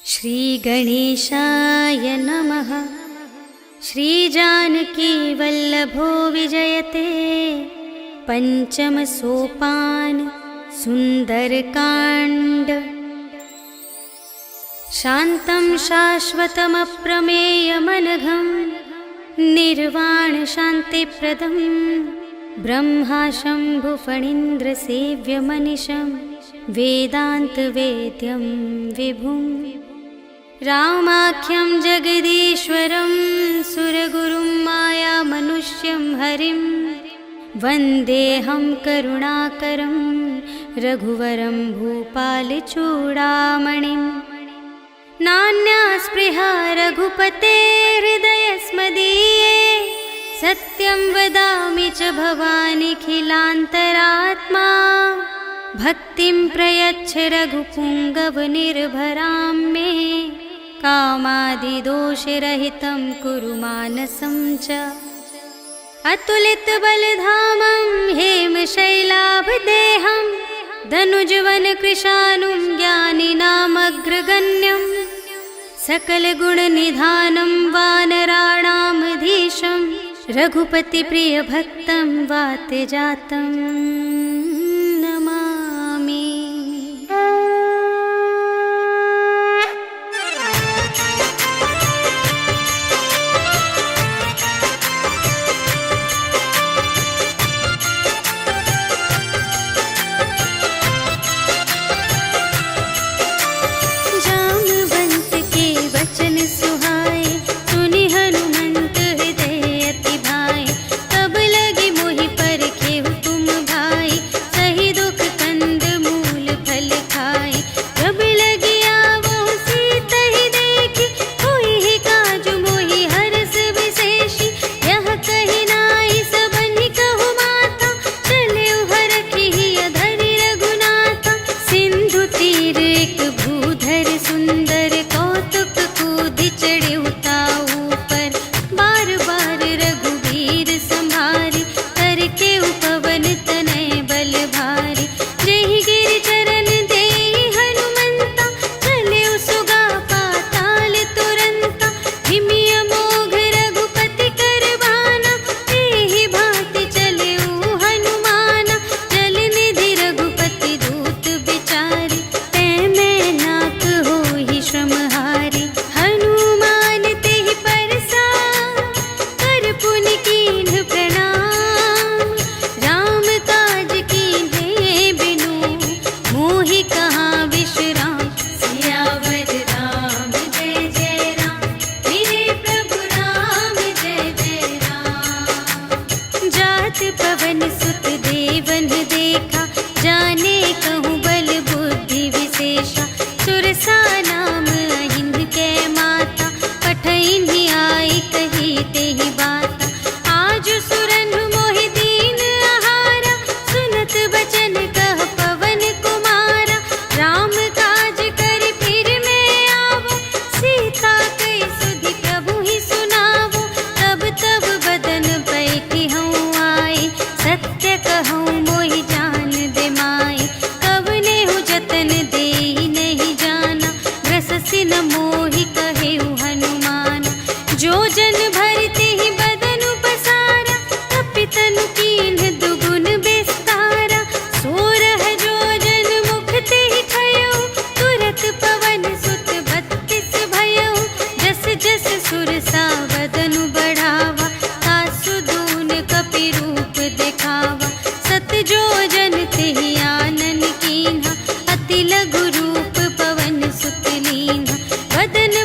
श्रीगणेशाय नमः। श्रीजानकी वल्लभो विजयते। पंचम सोपान सुंदरकांड। शान्तं शाश्वतमप्रमेयमनघं निर्वाण शान्तिप्रदं ब्रह्मा शम्भुफणीन्द्रसेव्यमनिशं वेदान्तवेद्यं विभुं रामाख्यं जगदीश्वरं सुरगुरुं मायामनुष्यं हरिं वन्देऽहं करुणाकरं रघुवरं भूपालचूडामणिं। नान्या स्पृहा रघुपते हृदयस्मदीये सत्यं वदामि च भवानिखिलान्तरात्मा। भक्तिं प्रयच्छ रघुपुङ्गवनिर्भरां मे कामादिदोषरहितं कुरु मानसं च। अतुलितबलधामं हेमशैलाभदेहं धनुजवनकृशानुं ज्ञानिनामग्रगण्यं सकलगुणनिधानं वानराणामधीशं रघुपतिप्रियभक्तं वातजातं नमामि। अति लघु रूप पवन सुत लीन्हा। वदन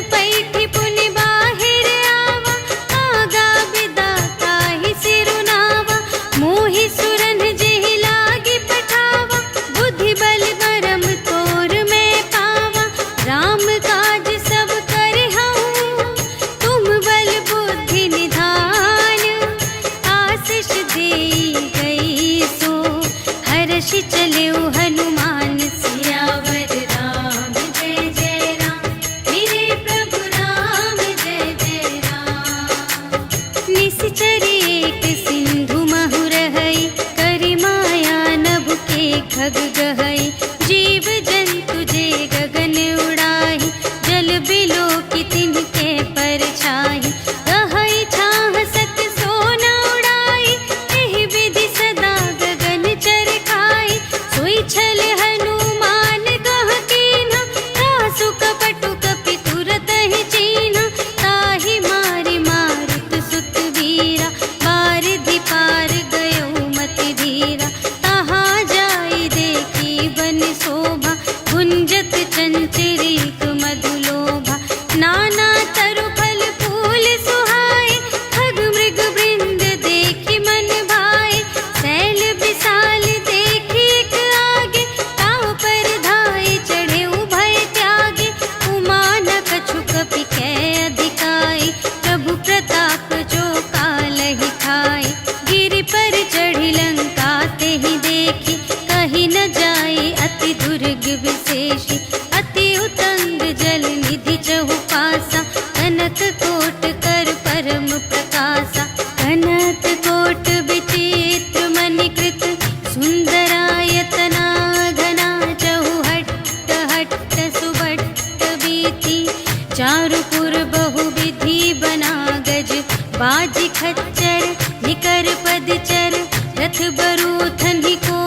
चारुपुर बहुविधि बना गज, बाज खच्चर निकर पदचर, रथ बरूथन को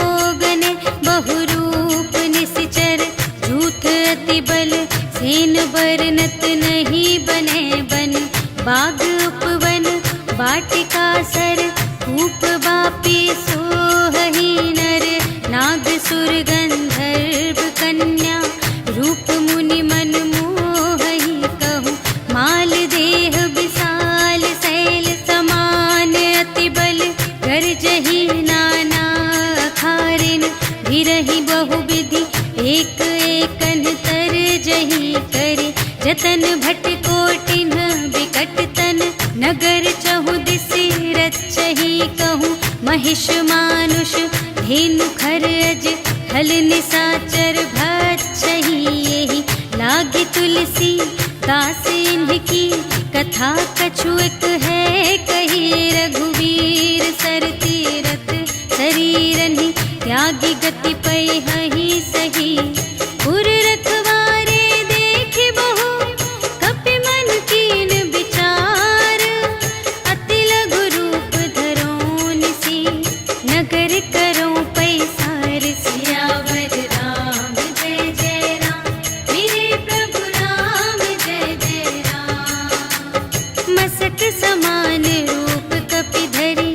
गने, बहुरूप निश्चर, झूठ अति बल सेन बरनत नहीं बने बन, बाग उपवन वाटिका सर, कूप बापी सोहहि नर, नाग सुर गंधर्व कन्या, रूप मुनि मन मोहहि कहूँ, माल देह विशाल शैल समान, अति बल गर्जहि नाना अखारिन, भिरहि बहुविधि एक एकन तरजहि करे, जतन भट कोटिन विकट तन, नगर चहु दिसि रचहि कहूँ, महिष मानुष धेनु खरज, हल निसाचर भक्षहि एहि, लागी तुलसी दास इनकी, कथा कछु एक है कही, रघुवीर सर तीरथ शरीरहि, त्यागी गति पैहि सही, पुर रखवारे देख बहु, कपि मन कीन विचार, अति लघु रूप धरो निसी, नगर करो पैसार, सियावर राम जय जय राम, मेरे प्रभु राम जय जय राम। मसक समान रूप कपि धरि,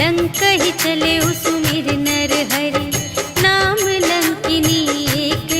लंक ही चले सुमिर नर हरि, नाम लंकिनी एक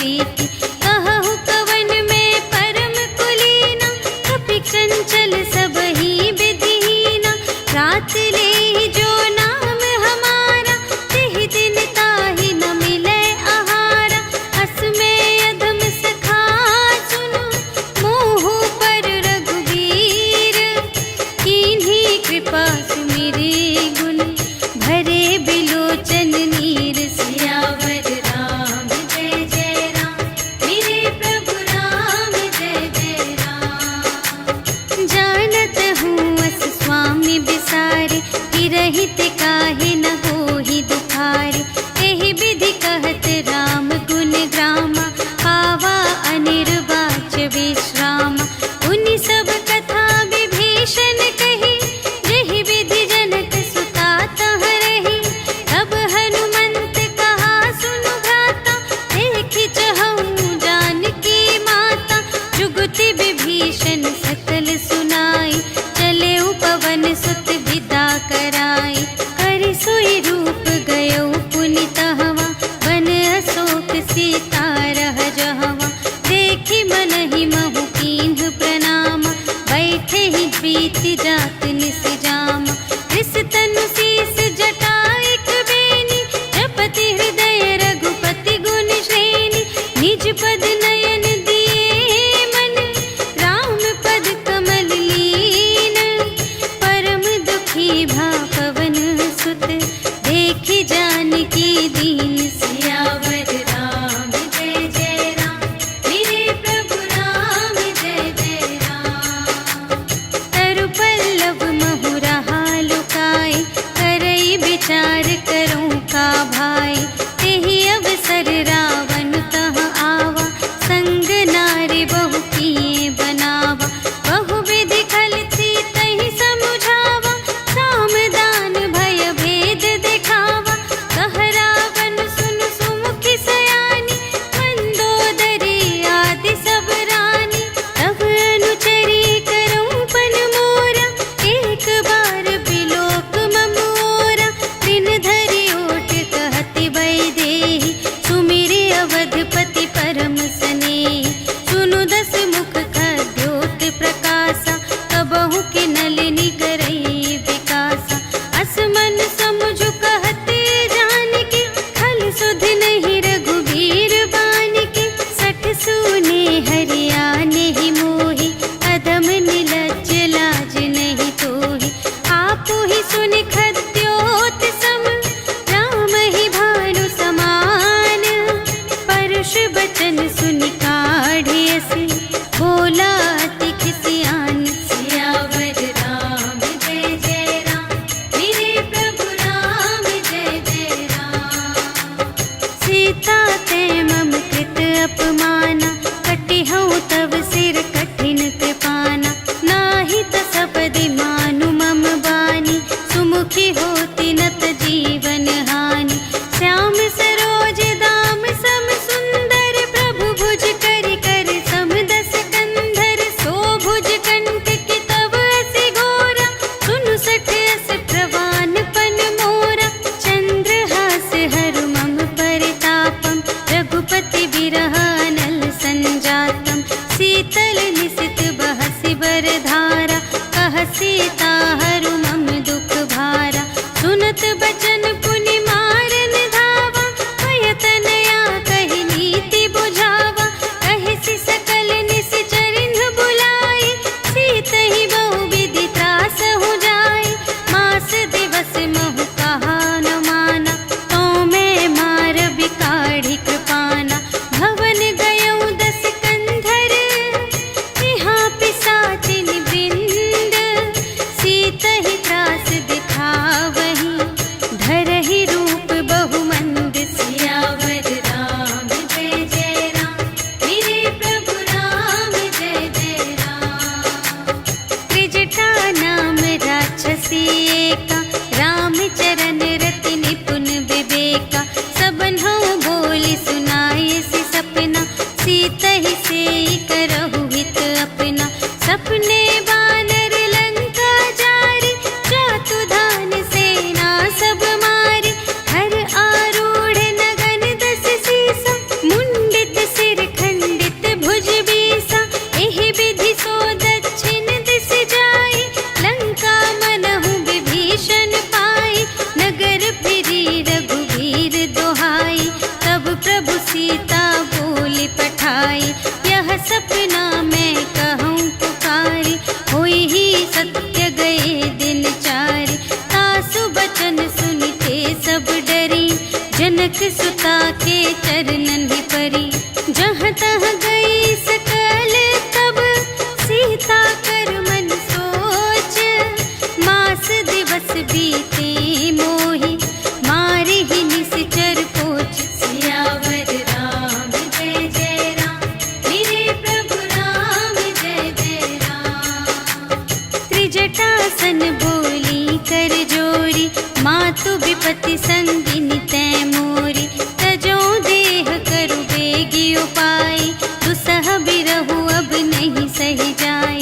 प्रीति। कहु कवन में परम कुलीना, कपि चंचल सब ही विधिहीना। रात ले जो नाम हमारा, तिहि दिन ताहि न मिले आहारा। अस में अधम सखा सुनो, मोह पर रघुवीर। कीन्ही कृपा सुमिरे गुण, भरे बिलोचन नीर। सियावर राम जय जय राम, मेरे प्रभु राम जय जय राम। जानत हूँ अस स्वामी बिसारे, कि रहित काहे न होहि दुखारे। एहि विधि कहत राम गुण ग्रामा, पावा अनिर्वाच्य विश्रामा। उनि सब कथा विभीषण कही, जेहि विधि जनक सुता तह रही। तब हनुमंत कहा सुनु भ्राता, देखि चहऊँ जानकी माता। जुगति विभीषण सकल सुनाई, चले पवन सुत विदा कराई। करि सोई रूप गयो पुनि तहवा, वन अशोक सीता रह जहवा। देखि मनहि महु कीन्ह प्रणामा, बैठे ही प्रीति जात निस जामा। रिस तनु शीस जटा एक बेनी, जपति हृदय रघुपति गुण श्रेणी। निज पद नयन दिए मन, राम पद कमल लीन। परम दुखी भा पवन सुत, देखि जानकी दीन। सियावर राम जय जय राम, मेरे प्रभु राम जय जय राम। तरु पल्लव महु रहा लुकाई, करई विचार करूँ का भाई। तेहि अवसर रावण तह आवा, संग नारी बहु किए बनावा। बहु विधि खल सीतहि समुझावा, साम दान भय भेद दिखावा। कह रावण सुन सुमुखि सयानी, मंदोदरी आदि सब रानी। तब अनुचरी करऊँ पन मोरा, एक बार बिलोक मम ओरा। दिन धरि ओट कहति वैदेही, सुमिरि अवधपति परम स्नेही। सुनु दस मुख खद्योत प्रकाशा, कबहु के नलिनी करई विकासा। अस मन समुझ कहते जानकी, खल सुध नहीं रघुवीर बानिकी। सठ सूने हरियाने ही मोहि, अधम निलज्ज लाज नहीं तोहि। आपु ही सुनि खद्योत सम, राम ही भानु समान। परुष बचन सुनि काढ़े असी, बोला अति खिसियान। सियावर राम जय जय राम, मेरे प्रभु राम जय जय राम। सीता ते मम कृत अपमाना, कटिहउँ तव सिर कठिन कृपाना। नाही त सपदि मानु मम बानी, सुमुखी होती नत जीवन हानि। श्याम सरोज दाम सम सुंदर, प्रभु भुज करि कर सम दस कंधर। सो भुज कंठ की तब असी घोरा, सुनु सठ अस प्रवान पन मोरा। चंद्रहास हरु मम परितापम, रघुपति बिरह अनल संजातम। शीतल निसित बहसि बरधारा, कह सीता हरु मम दुख भारा। सुनत बचन पुनि मारन धावा, भय तनया कहि नीति बुझावा। कहिसि सकल निश्चरिन्ह बुलाई, सीतहि बहु विधि त्रास हो जाई। मास दिवस महु कहा न माना, तो मैं मार बिकाढ़ी कृपाना। भवन गयऊँ दस कंधर, यहाँ पिसाचिन वृंद। सीतहि त्रास दिखावहीं, धरहि रूप बहुमंद। सियावर राम जय जय राम, मेरे प्रभु राम जय जय राम। त्रिजटा नाम राक्षसी एका, रामचरण रति निपुण विवेका। सबन्हु बोली सुनाए सि सपना, सीतहि सेई करहु हित अपना। सपने बानर लंका जारी, जातु धान सेना सब मारी। हर आरूढ़ नगन दस सीसा, मुंडित से सीता के चरणन ही परी। जहाँ तहाँ गई सकल तब सीता कर मन सोच। मास दिवस बीते मोहि मारे ही निश्चर पोच। सियावर राम जय जय राम, मेरे प्रभु राम जय जय राम। त्रिजटासन बोली कर जोरी, मातु विपति संगिनी तै मोरी। तजो देह करु बेगी उपाय, दुसह बिरहु अब नहीं सही जाय।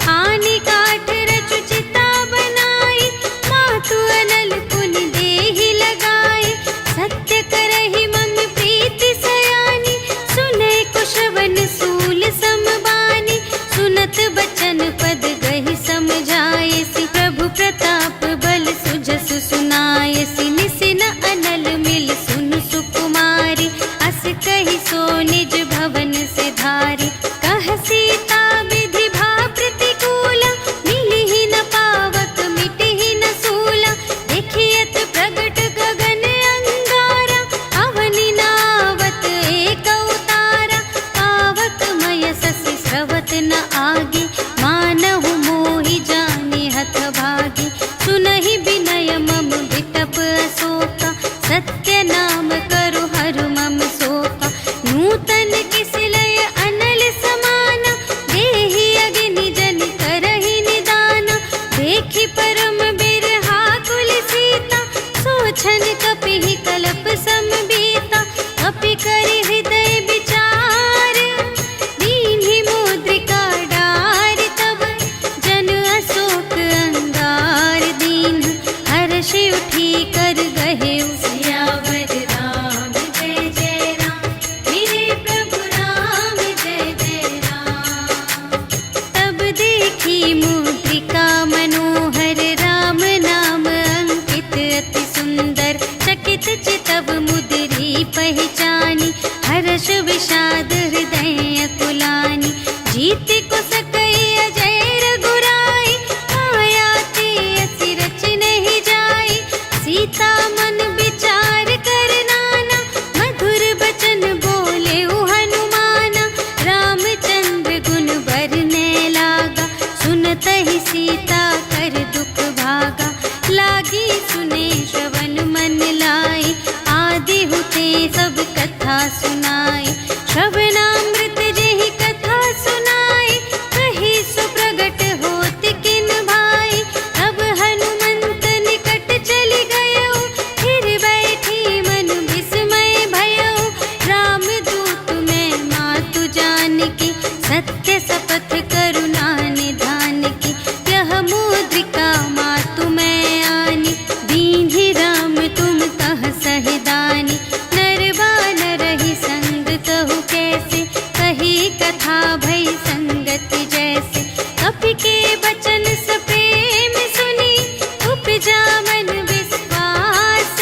आनी काठ रचु चिता बनाई, मातु अनल पुनि देहि लगाए। सत्य करहि मम प्रीति सयानी, सुने कुशवन सूल समबानी। सुनत बचन पद गहि समझायसि, प्रभु प्रताप बल सुजसु सुनायसि। निसिन अनल मिल सुनु सुकुमारी, अस कहि सो निज भवन से धारी। कह सीता विधि भा प्रतिकूला, मिलिहि न पावक मिटिहि न सूला। देखियत प्रगट गगन अंगारा, अवनि नावत एक उतारा। पावक मय ससि स्रवत न आगे, मानहु मोहि जानि हथ भागी। सुनहि विनय मम विटप अशोका, सत्य नाम करु हरु मम शोका। नूतन किसिलय अनल समाना, देहि अग्नि जन करहि निदाना। देखि परम बिरहा कुल सीता, सोचन कपिहि कलप समबीता। कपि करि हृदय विचार, दीन्हि मुद्रिका डारि। तब जन अशोक अंगार दीन, हर्षि उठी कर गहेउ। सियावर राम जय जय राम, मेरे प्रभु राम जय जय राम। तब देखी मुद्रिका मनोहर, राम नाम अंकित अति सुंदर। चकित चितव मुद्री पहचानी, हर्ष विषाद हृदय अकुलानी। जीत को सकई अजय रघुराई, माया ते असि रच नहीं जाई। सीता मन विचार कर नाना, मधुर बचन बोले हनुमाना। रामचंद्र गुण बरने लागा, सुनतहि सीता कर दुख भागा। लागी सुने श्रवण मन लाई, आदि हुते सब कथा सुनाई। श्रवणामृत जेहि कथा सुनाई, कही सो प्रगट होत किन भाई। तब हनुमंत निकट चली गयो, फिर बैठी मन विस्मय भयो। राम दूत मैं मातु जानकी, सत्य शपथ करुणा निधान की। यह मुद्रिका मातु मैं आनी, दीन्हि राम तुम कह सहिदानी। नर बानर ही संग कहु कैसे, कही कथा भई संगति जैसे। कपि के बचन सप्रेम सुनी, उपजा मन विश्वास।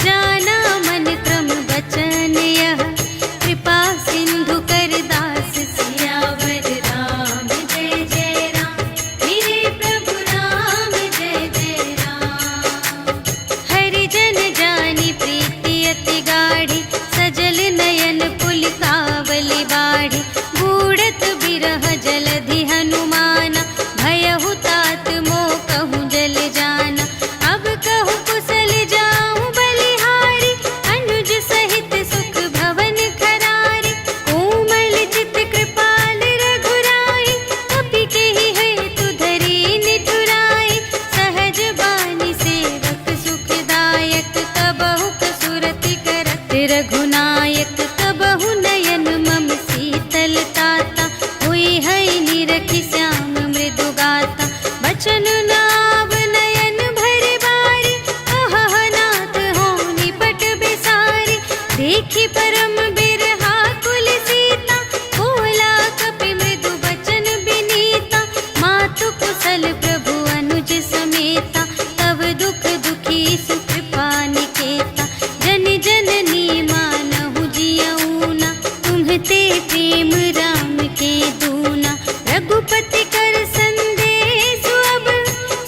जाना मन क्रम बचन यह, कृपा सिंधु कर दास। सियावर राम जय जय राम, मेरे प्रभु राम जय जय राम। हरिजन जानी प्रीति अति गाढ़ी, सजल नयन पुलकावली बाढ़ी। बूढ़त बिरह जलधि हनुमाना, भयहु तात मोह कहूँ जल जाना। अब कहूँ कुशल जाऊँ बलिहारी, अनुज सहित सुख भवन खरारी। कोमल चित कृपाल रघुराई, कपि केहि हेतु धरी निठुराई। सहज बानी सेवक सुखदायक, कबहु कसुरति करत रघुनायक। कबहु नयन मम शीतल ताता, हुई है निरखि श्याम मृदु गाता। बचन नाव नयन भरि बारी, अहह नाथ हो निपट बिसारी। देखी परम बिरहा कुल सीता, बोला कपि मृदु बचन बिनीता। मातु कुशल प्रभु अनुज समेता, तब दुख दुखी सुकृपा निकेता। जन जननी मानहु जियऊना, तुम्हते प्रेम राम के दूना। रघुपति कर संदेश अब,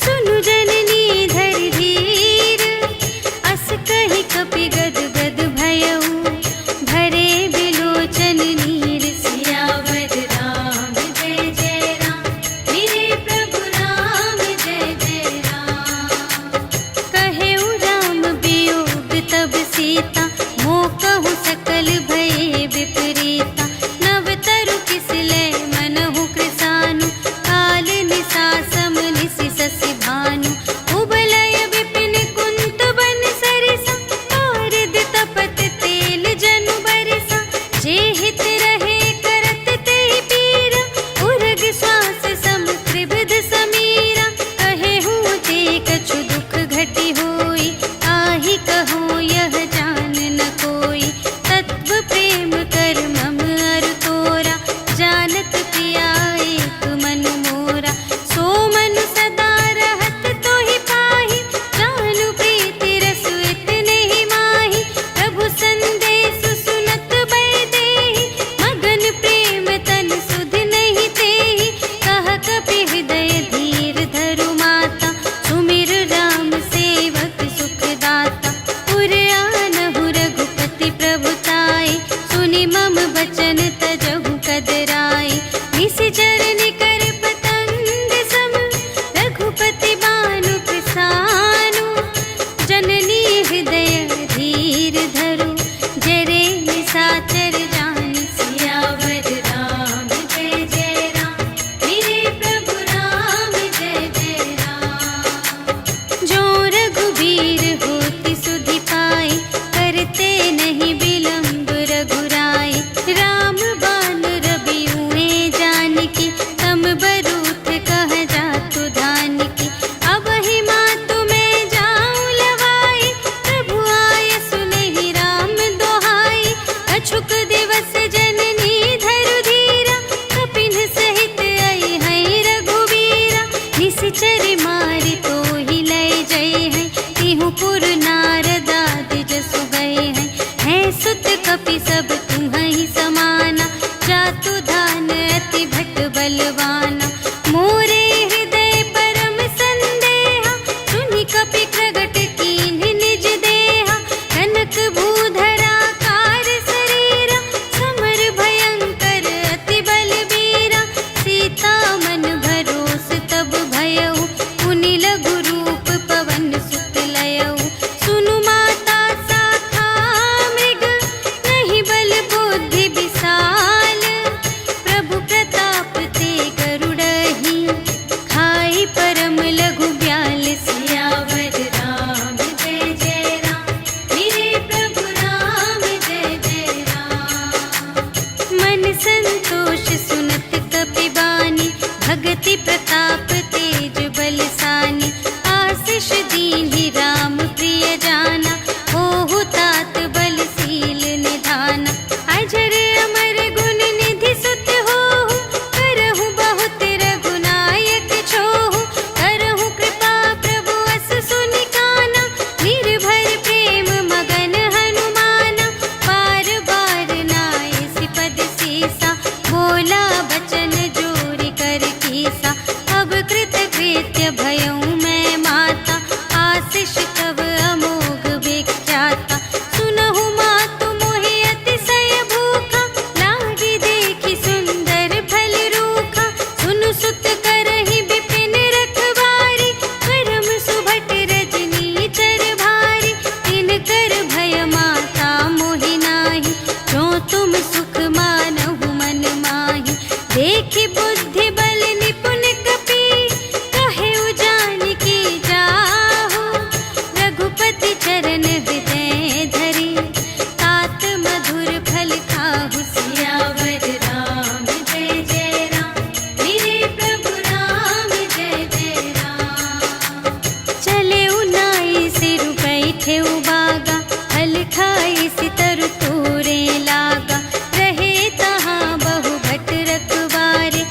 सुनु जननी धरि धीर। अस कहि कपि गद गद भयउ, हित रहे करत ते पीरा, उर्ग श्वास सम त्रिविध समीरा। कहे हूँ ते कछु दुख घटी होई, आहि कहूँ यह जान न कोई। तत्व प्रेम कर मम अरु तोरा, जानत पिया एक मन मोरा। सो मन सदा रहत तोहि पाहि, जानु प्रीति रस इतने ही माहि। प्रभु संदेश सुनत बै देहि, मगन प्रेम तन सुध नहीं तेहि। कह कपि हृदय धीर धरु माता, सुमिर राम सेवक सुख दाता। उर आनहु रघुपति प्रभुताई, सुनि मम बचन तजहु कदराई। निशिचर निकर पतंग सम, रघुपति बानु प्रसानु। जननी हृदय धीर धरु, जरे निशाचर जान। सियावर राम जय जय राम, मेरे प्रभु राम जय जय राम। जो रघुबीर होति सुधि पाई, करते नहीं विलम्ब रघुराई। राम बान रबियुए जानकी, तम बरूथ कह जातु धानिकी। अब ही मातु मैं जाऊं लवाई, प्रभु आय सुनहि राम दोहाई। अछुक दिवस जननी धरु धीरा, कपिन सहित आई हैं रघुबीरा। निशिचर मारि तोहि लय जय हैं, तिहु पुर नारद आदि जसु गए हैं। हैं सुत कपि सब तुम्हि समाना, जातु धान अति भट बलवाना। मोरे हृदय परम संदेहा, सुनि कपि प्रगट कीन्ह निज देहा। कनक भूधरा कार शरीरा, समर भयंकर अति बलबीरा। सीता मन भरोस तब भयउ, पुनि लघु रूप पवन सुत लयउ। सुनु माता शाखा मृग, नहीं बल बुद्धि विशाल। प्रभु प्रताप ते गरुड़हि, खाई परम लघु ब्याल। सियावर राम जय जय राम, मेरे प्रभु राम जय जय राम। मन संतोष सुनत कपि बानी, भगति प्रताप तेज बलसानी। आशीष दीन्हि राम प्रिय जाना, होहु तात बलशील निधाना। अजर अमर गुण निधि सुत होहु, करहु बहुत रघुनायक छोहु। करहु कृपा प्रभु अस सुनि काना, निर्भर प्रेम मगन हनुमाना। बार बार नाय सिपद सीसा, बोला बचन जोरि कर कीसा। अब कृत कृत्य भयउ मैं माता, आशीष तब अमोघ विख्याता। सुनहु मातु मोहि अतिशय भूखा, लागी देखि सुंदर फल रूखा। सुनु सुत करहि विपिन रखवारी, करम सुभट रजनी चर भारी। तिनकर भय माता मोहि नाही, जो तुम सुख मानहु मन माही। देखि बुद्धि बल निपुण कपि, कहेउ जानकी जाहु। रघुपति चरण हृदय धरि, तात मधुर फल खाहु। सियावर राम जय जय राम, मेरे प्रभु राम जय जय राम। चले नाई सिरु बैठे बागा, हल खाई सितरु तोरे लागा। रहे तहाँ बहु भट रखवारे,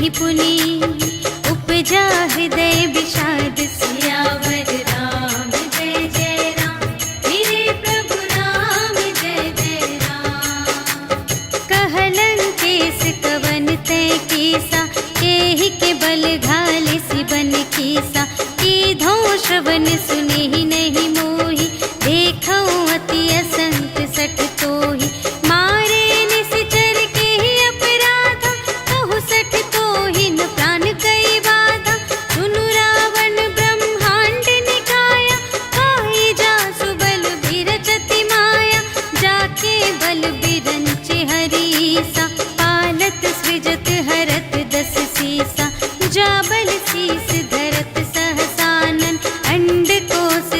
पुनि पुनि उपजा हृदय विषाद सियावर राम जय जय राम मेरे प्रभु राम जय जय राम। कहलन केस कवन तय केसा एहि के बल घाले सिबन कीसा कीधो श्रवण सुने ही नहीं मोहि देखो अति असंत सठ तोहि मारे निश्चर के ही अपराधा कहु सठ तोहि न प्राण कई बाधा सुनु रावण ब्रह्मांड निकाया काहि जासु बल बिरचति माया जाके बल बिरंचि हरीसा पालत सृजत हरत दस सीसा जाबल शीस धरत सहसानन अंड कोश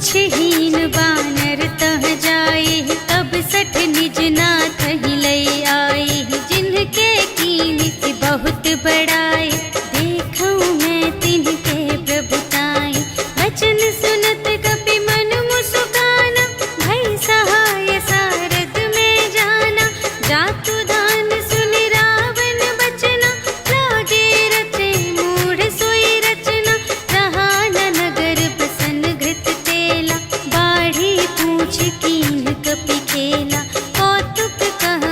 पूछहीन बानर तह जाए, तब सठ निज नाथ ही लई आए। जिनके कीन की बहुत बड़ाई, देखूं मैं तिनके प्रभुताई। वचन सुनत कपि मन मुस्काना, भई सहाय सारद में जाना। जातु दान सुनि रावण बचना, लागे रचे मूढ़ सोई रचना। रहा न नगर बसन घृत तेला, बाढ़ी पूछ कीन कपि खेला। कौतुक कह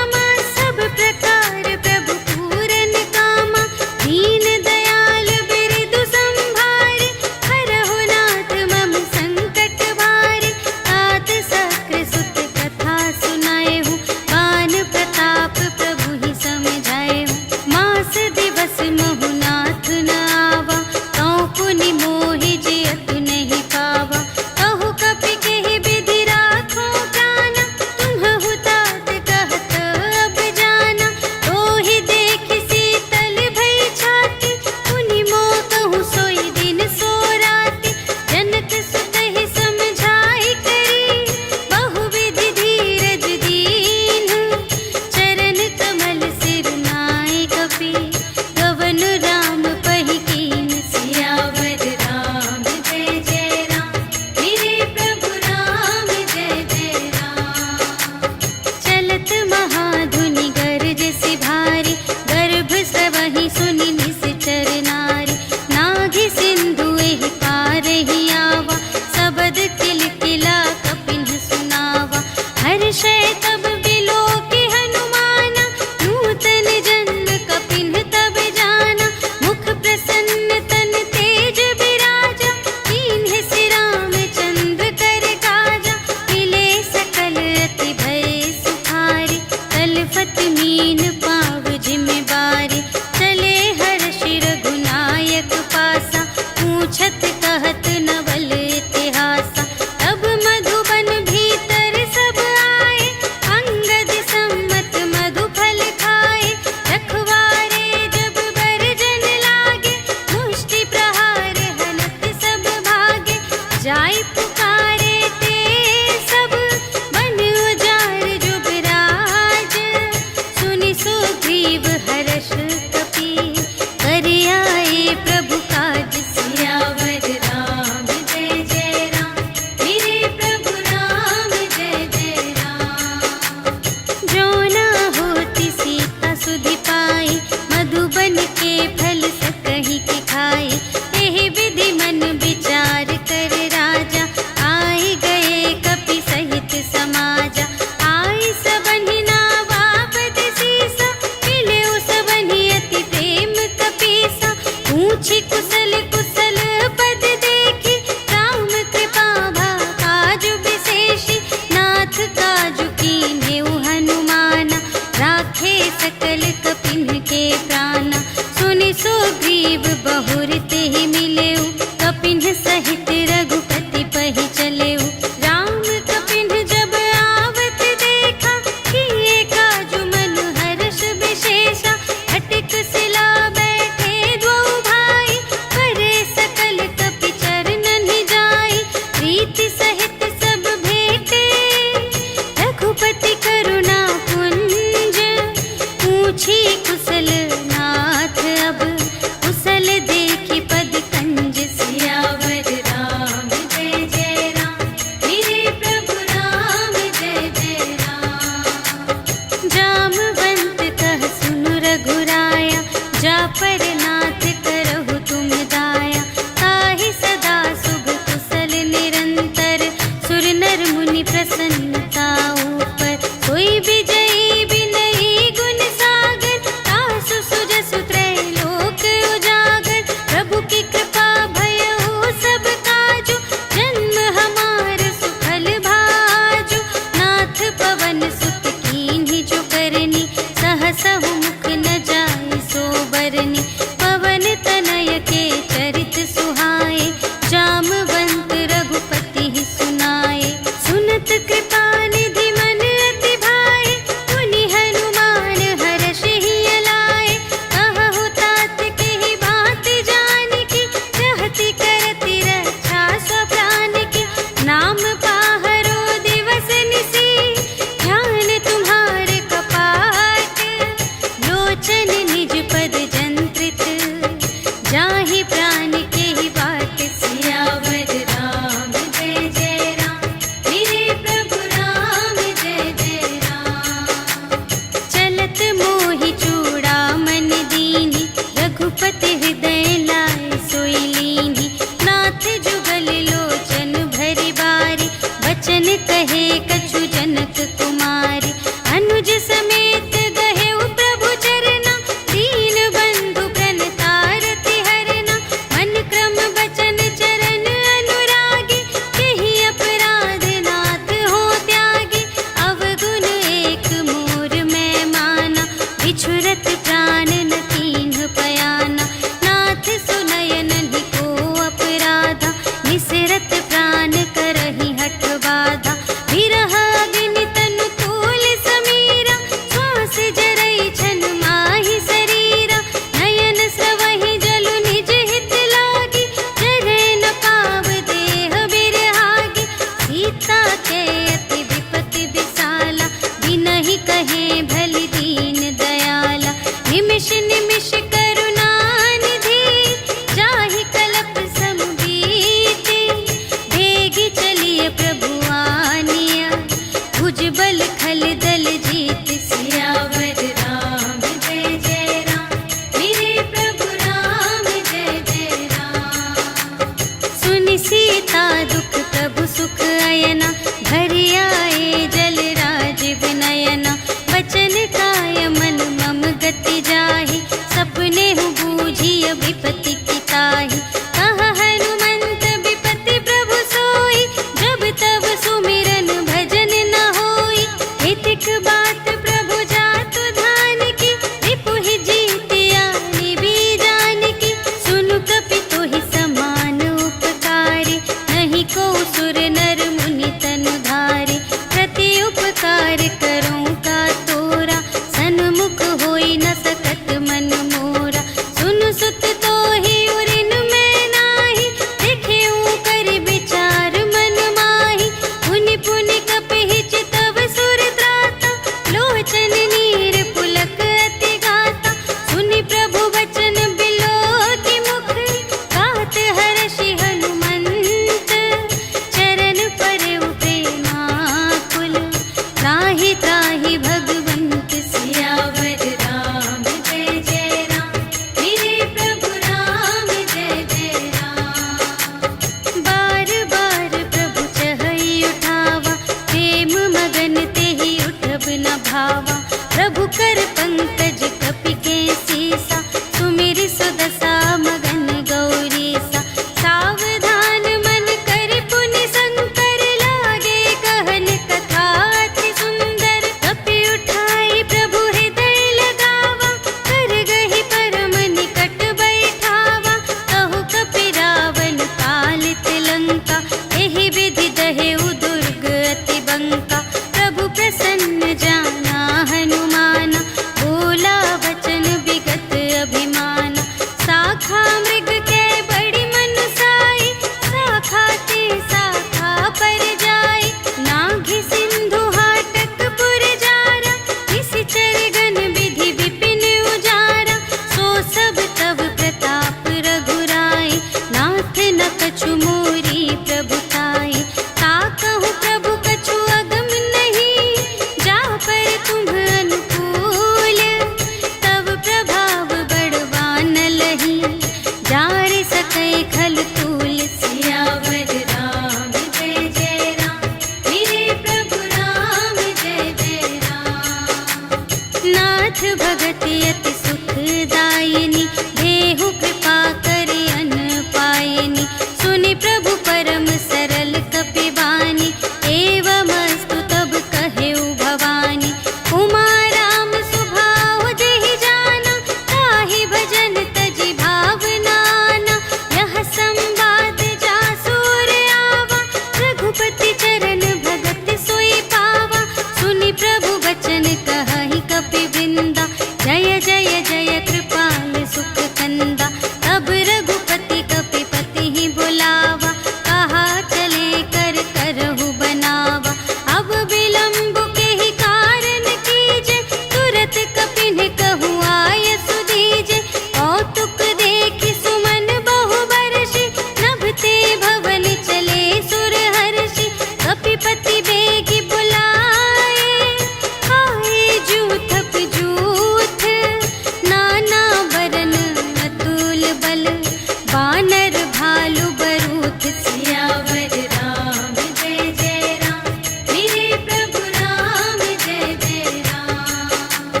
बानर भालू बरूथ सियावर राम जय जय राम, मेरे प्रभु राम जय जय राम।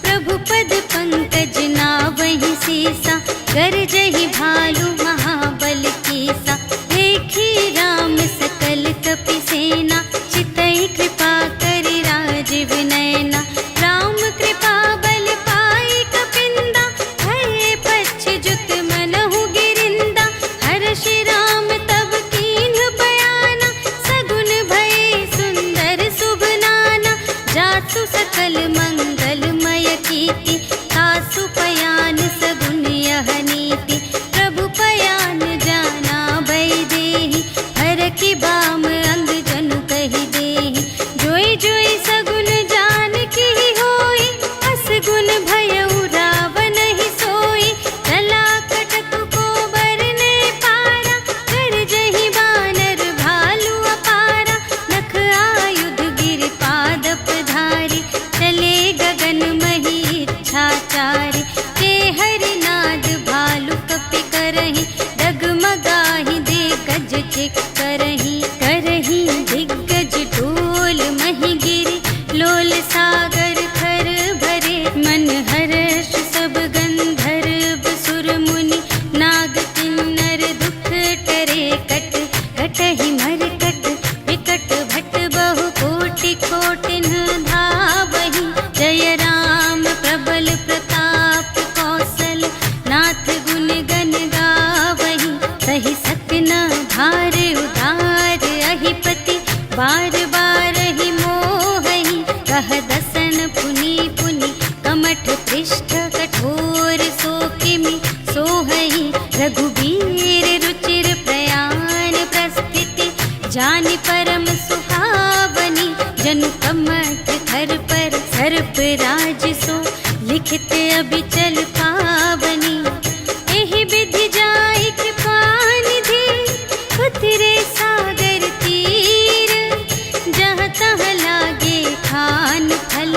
प्रभु पद पंकज नावहि सीसा, गरजहि भालू महाबल कीसा। देखी राम सकल कपि सेना, चितई कृपा करि राजीव नयना। राम कृपा बल पाई कपिंदा, भये पच्छ जुत मनहु गिरिंदा। हर्षि राम तब कीन्ह बयाना, सगुन भये सुंदर शुभ नाना। जासु सकल मंगलमय कीर्ति, तासु पयान सगुन यह नीति। प्रभु पयान जाना भय देहि, हरखि बाम अंग जनु कहि देहि। जोई जोई सगुन जान की होई, असगुन भयउ रावण ही सोई। चला कटक को बरने पारा, गरजहि बानर भालू अपारा। नख आयुध गिर पादप धारी, चले गगन मही इच्छाचारी। ते हरि नाद भालू कपि करहि, डगमगाहि दे गज चिक करहि। करहि दिग्गज डोल महि गिरि, लोल सागर थर भरे। मन हर्ष सब गंधर्व सुर मुनि, नाग किन्नर दुख टरे। कट कटहि मरकट विकट भट, बहु कोटि कोटिन धावहि। जय राम प्रबल प्रताप कौशल, नाथ गुण गण गावहि। सहि सकना भार उदार अहिपति, बार बार ही मोहहि। कह दसन पुनि पुनि, कमठ पृष्ठ कठोर सो किमि सोहहि। रघुबीर रुचिर प्रयाण प्रस्थिति, जानि परम सुहावनी। जनु कमठ धर पर सर्प राज सो, लिखित अबिचल पावनी। एहि विधि जाई कृपा निधि, उतरे सागर तीर। जहाँ तहाँ लागे खान फल,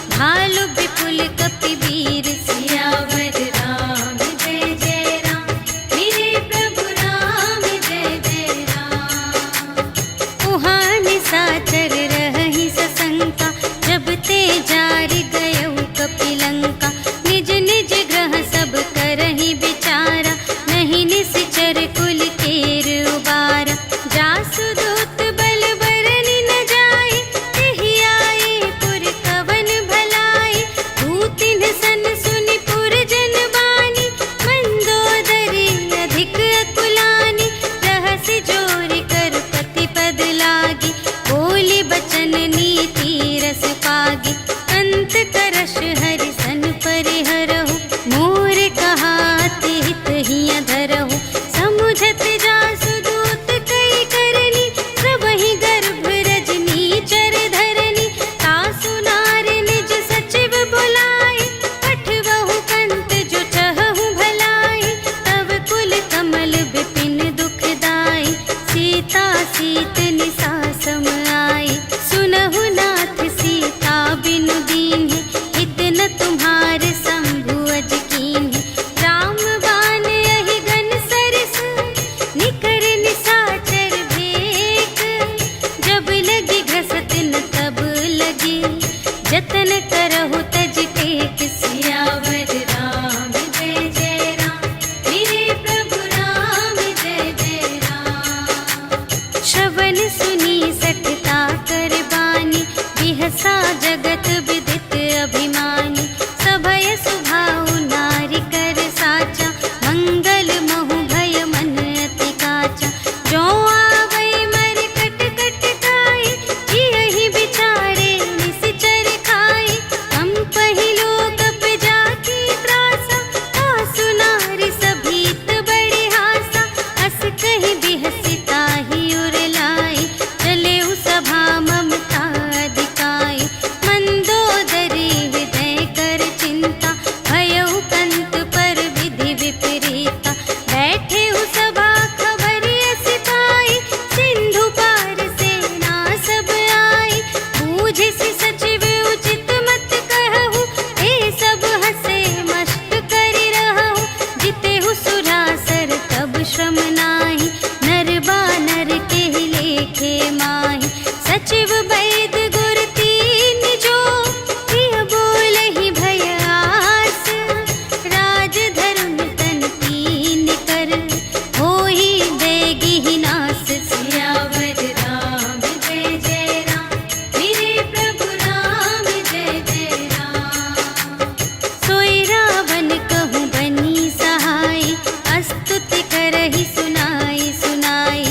भालू विपुल कपि वीर। सियावर राम जय जय राम, मेरे प्रभु राम जय जय राम। उहाँ निशाचर रहहि सशंका, जब ते जारि गयउ कपि लंका। निज निज ग्रह सब करहि विचारा, नहीं निश्चर कुल केर उबारा। जासु दूत बल बरनि न जाय, तेहि आए पुर कवन भलाई। दूतिन सन सुनि पुर जन बानी, मंदोदरी अधिक अकुलानी। रहसि जोरि कर पति पद लागी, बोली बचन नीति रस पागी। अंत करश हरि सन परिहरहु, मोर कहाति हित हिय धरहु। समुझत जासु दूत कई करनी, सबहि गर्भ रजनी चर धरनी। तासु नार निज सचिव बुलाए, पठबहु कंत जो चहहु भलाई। तब कुल कमल विपिन दुखदाई, सीता सीत निसा सम आई। सुनहु नाथ सीता बिनु दीन्हि, हित न तुम्हार शंभु अज कीन्हि। राम बान यहि गन सरस, निकर निशाचर भेक। जब लगी घसत न तब लगी, जतन करहु तज टेक। सियावर राम जय जय राम, मेरे प्रभु राम जय जय राम। श्रवण सुनी सठता कर बानी, बिहसा जगत विदित अभिमानी। सभय सुभाउ नारी कर साचा, मंगल महु भय मन अति काचा। जो आवै मर कट कट काई, जियहि बिचारे निश्चर खाई। हम पहिलो कप जाकी त्रासा, आसु नारी सभीत बड़े हासा। अस कहि बिहसि ताहि उर लाई, चले उ सभा ममता अधिकाई। मंदोदरी हृदय कर चिंता, भयउ कंत पर विधि विपरीता। बैठे उ सभा खबर अस पाई, सिंधु पार सेना सब आई। बूझिसि सचिव उचित मत कहु, हे सब हसे मस्त करि रहु। जितेहु सुरासर तब श्रम नाही, नर बानर के लेखे माही। सचिव वैद गुर तीन जो, प्रिय बोलहि भय आस। राज धर्म तन कीन कर, होई देगी नास। सियावर राम जय जय राम, मेरे प्रभु राम जय जय राम। सोई रावण कहूँ बनी सहाय, स्तुति करहि सुनाई सुनाई।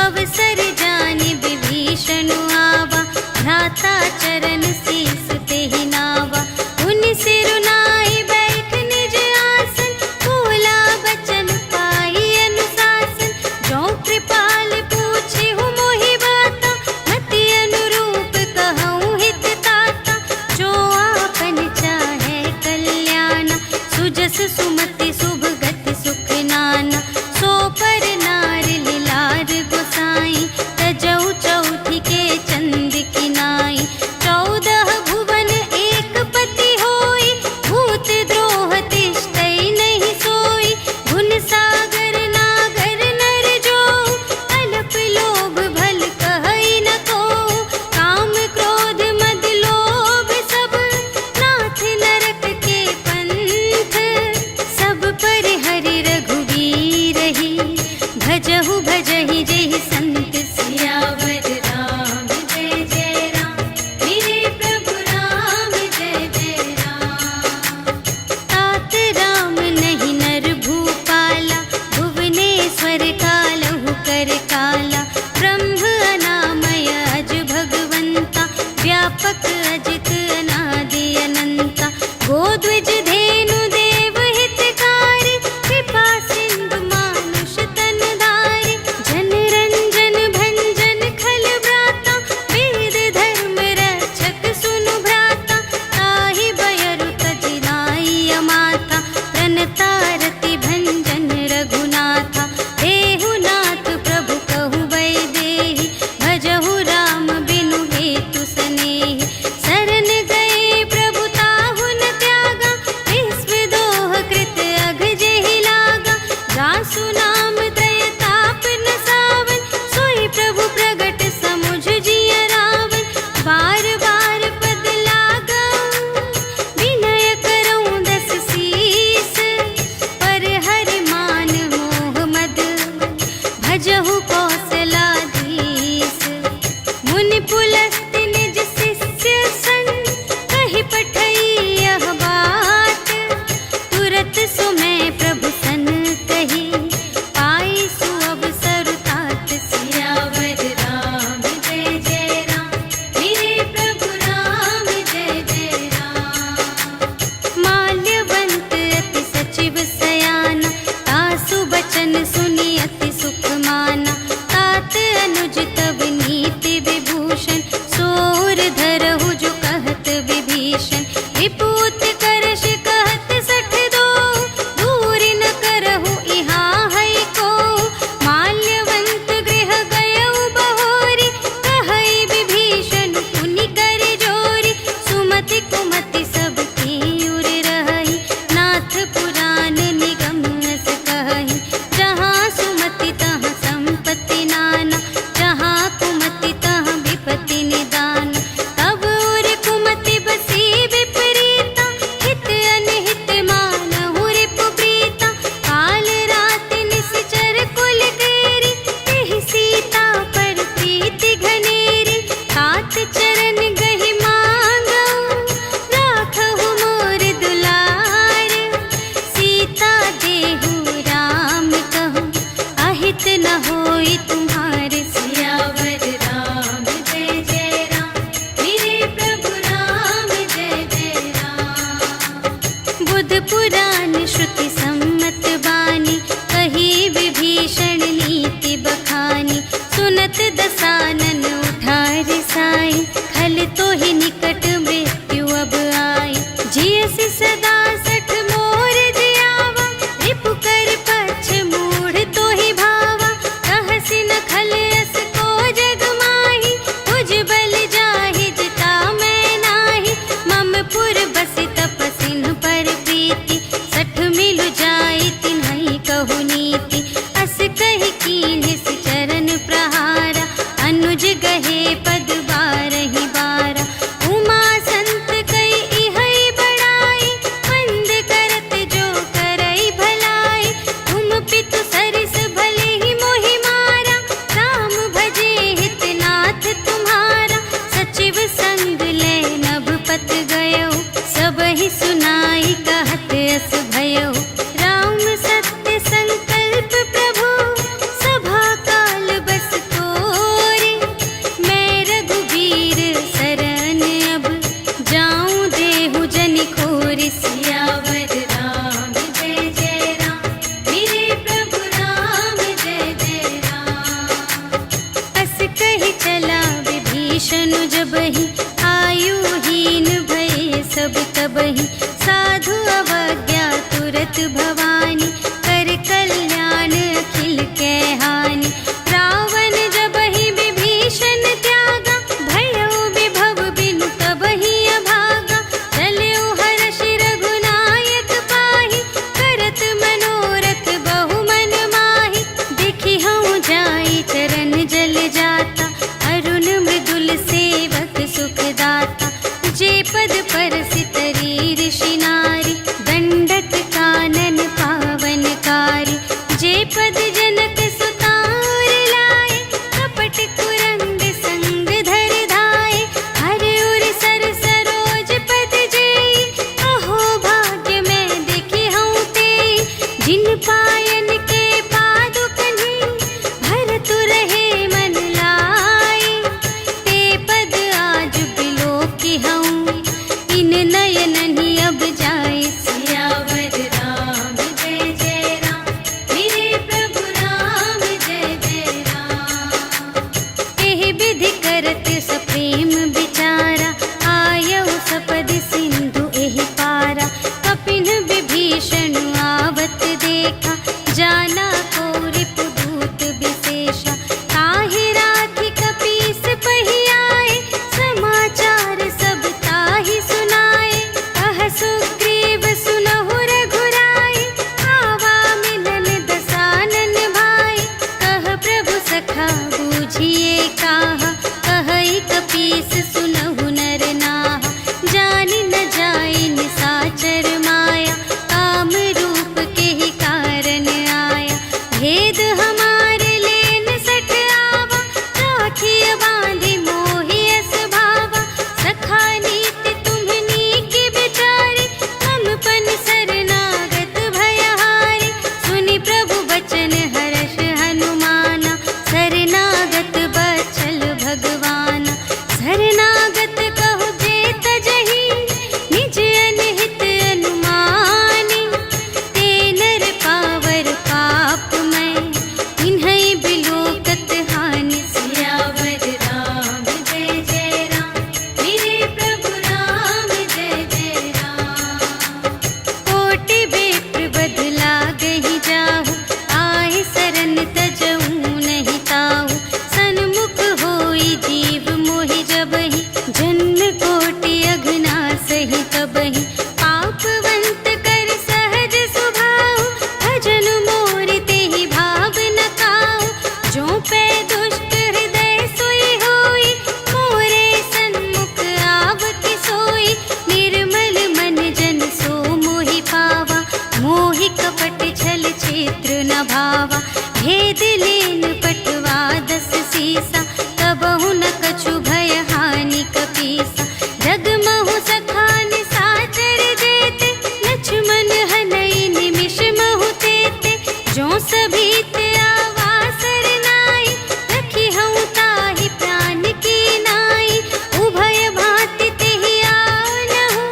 अवसर जानि विभीषण आवा, भ्राता चरण शीस तेहि नावा। उनि सिरुनाई बैठ निज आसन, बोला बचन पाई अनुशासन। जो कृपाल पूछिहु मोहि बाता, मति अनुरूप कहूँ हित ताता। जो आपन चाहे कल्याण, सुजस सुमति शुभ गति सुख नाना। सो पर नार लिलार गोसाई, तजौ चौथी के चंद की नाई। 14 भुवन एक पति होई, भूत द्रोह तिष्ठै नहीं सोई। गुण सागर नागर नर जो, अल्प लोभ भल कहै न को। काम क्रोध मद लोभ सब, नाथ नरक के पंथ। सब पर हरि रघुवीर ही, भजहु भजहि जेहि संत। सियावर राम जय जय राम, मेरे प्रभु राम जय जय राम। तात राम नहीं नर भूपाला, भुवनेश्वर कालहु कर काला। ब्रह्म अनामय अज भगवंता, व्यापक अजित अनादि अनंता। गोद्विज धेनु देव हितकारी, कृपा सिंधु मानुष तन धारी। जन रंजन भंजन खल व्राता, वेद धर्म रक्षक सुनु भ्राता। ताहि बयरु तजि नाई अमाता, प्रणतारति भंजन रघुनाथा। देहु नाथ प्रभु कहु वैदेही, भजहु राम बिनु हेतु सनेही। शरण गए प्रभु ताहु न त्यागा, विश्व दोह कृत अघ जेहि लागा। जासु नाम त्रय ताप न सावन, सोई प्रभु प्रगट समुझ जिय रावण। बार बार पद लागा, विनय करऊँ दस शीस। पर हरि मान मोह मद, भजहु कौशलाधीश। मुनि पुलस्त्य निज शिष्य संग, कहि पठई यह बात। तुरत सुमय प्रभु सन कही, पाई सुअवसर तात। सियावर राम जय जय राम, मेरे प्रभु राम जय जय राम। माल्यवंत अति सचिव सयाना, तासु बचन सुनि अति सुख माना। तात अनुज तब नीति विभूषण, सोर धरहु जो कहत विभीषण। विपूत करश कहत 62, दूरि न करहु इहाँ है को। माल्यवंत गृह गयउ बहोरी, कहै विभीषण पुनि कर जोरी। सुमति कुमति सब की उर रहहि, नाथ पुराण निगम अस कहहि। जहाँ सुमति तहाँ संपत्ति नाना, जहाँ कुमति तहाँ विपत्ति निदान। तब उर कुमति बसी विपरीता, हित अनहित मानहु रिपु प्रीता। काल रात निश्चर कुल केरी, तेहि सीता पर प्रीति घनेरी। तात चरण गहि मांगऊ, राखहु मोर दुलार। सीता देहु राम कहूँ, अहित न होई तुम्हारे। सियावर राम जय जय राम, मेरे प्रभु राम जय जय राम। बुध पुराण श्रुति सम्मत बानी, कही विभीषण नीति बखानी। सुनत दसानन उठा रिसाई, खल तो ही निकट मृत्यु अब आई। जियसि सदा 60 मोर जियावा, रिपु कर पक्ष मूढ़ तो ही भावा। कहसि न भेद लेन पटवा 10 सीसा, कबहु न कछु भय हानि कपीसा। जगमहु सखान साचर जेते, लक्ष्मण हनई निमिष महु तेते। जो सभीत आवासर नाई, रखी हूँ ताहि प्राण की नाई। उभय भांति तेहि आनहु,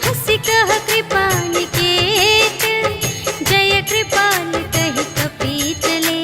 हंसि कह कृपाल केत। जय कृपाल कहि कपी चले,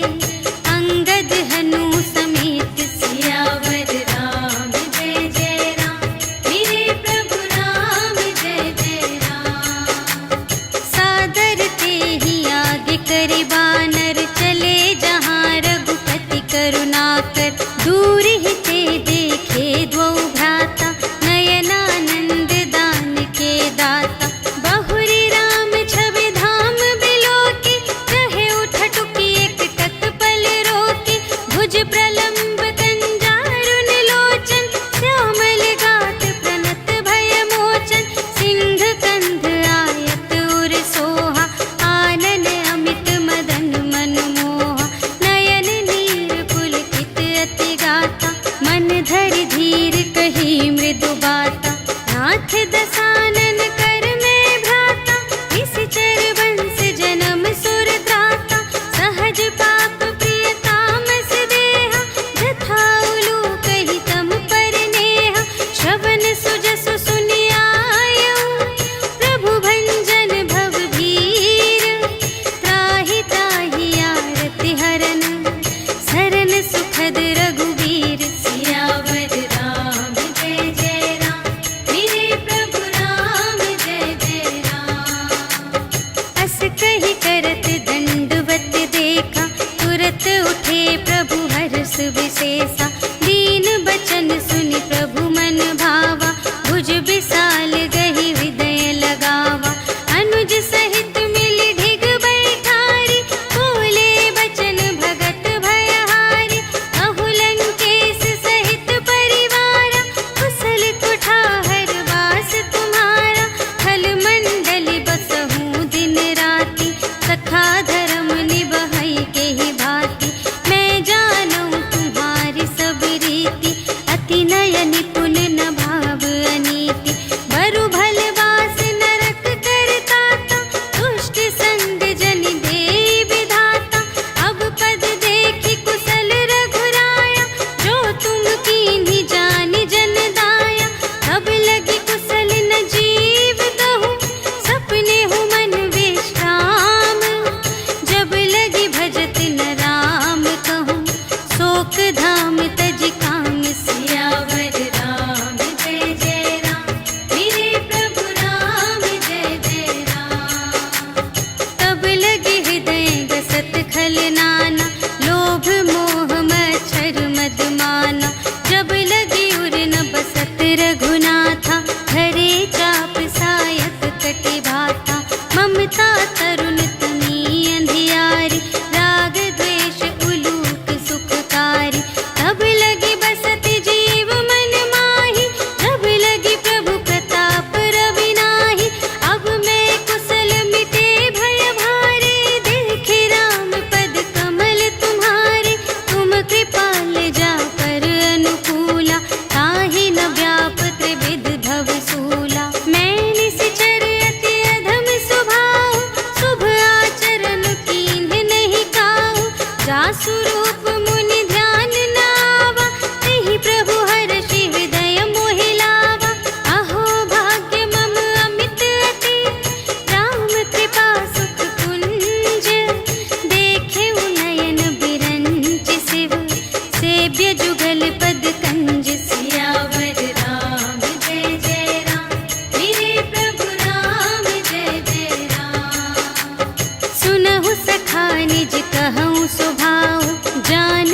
अंगद हनु समेत। सियावर राम जय जय राम, मेरे प्रभु राम जय जय राम। सादर तेहि आगे करे बानर, चले जहाँ रघुपति करुणाकर। दूर ही ते देखे द्वौ भ्राता, नयनानंद दान के दाता। बहुरी राम छवि धाम बिलोके, कहे उठ टुकी एक टक पल रोके। भुज प्रलंब कंजारुन लोचन, श्यामल गात प्रणत भय मोचन। सिंह कंध आयत उर सोहा, आनन अमित मदन मनमोहा। नयन नीर पुलकित अति गाता, मन धरि धीर कही मृदु बाता। नाथ दसानन कर में भ्राता, निश्चर वंश जन्म सुर त्राता। सहज पाप प्रिय तामस देहा, जथा उलूक हितम पर नेहा। श्रवण सुजसु सुनियायऊ, प्रभु भंजन भव भीर। त्राहि ताहि आरति हरन, सरन सुखद रघुवीर। सियावर राम जय जय राम, मेरे प्रभु राम जय जय राम। अस कहि करत दंडवत देखा, तुरत उठे प्रभु हर्ष विशेषा। दीन बचन सुनि प्रभु मन भावा, भुज विशाल गहि हृदय लगावा। अनुज सहित मिलि ढिग बैठारी, बोले बचन भगत भयहारी। कहु लंकेश सहित परिवारा, कुशल कुठार वास तुम्हारा। खल मंडली बसहु दिन राति, सखा धर्म निबहै केहि भांति। मैं जानऊँ तुम्हारी सब रीति, अति नय निपुण न भाव अनीति। बरु भल वास नरक करताता, दुष्ट संग जन देई विधाता। अब पद देखि कुशल रघुराया, जो तुम कीन्ही जानि जन दाया। तब लगी कुशल न जीव कहूँ, सपने हूँ मन विश्राम। जब लगी भजत न राम कहूँ, शोक धाम तज काम। सियावर राम जय जय राम, मेरे प्रभु राम जय जय राम। तब लगे हृदय गसत खल नाना, लोभ मोह मच्छर मद माना। जब लगी उर न बसत रघुनाथा, धरे चाप सायक कटि भाता। ममता तरुण तनी अंधियारी, राग द्वेष उलूक सुखकारी। तब लगी बसत जीव मन माही, जब लगी प्रभु प्रताप रवि नाही। अब मैं कुशल मिटे भय भारे, देखे राम पद कमल तुम्हारे। तुम कृपाल जा पर अनुकूला, ताहि न व्याप त्रिविध भव सूला। मैं निश्चर अति अधम स्वभाव, शुभ आचरण कीन्ह नहीं काहू। जासु रूप मुनि ध्यान न आवा, तेहि प्रभु हर्षि हृदय मोहि लावा। अहो भाग्य मम अमित अति, राम कृपा सुख कुंज। देखे नयन बिरंच शिव, सेव्य जुगल पद कंज। सियावर राम जय जय राम, मेरे प्रभु राम जय जय राम। सुनहु सखा निज कहूँ स्वभाव, जान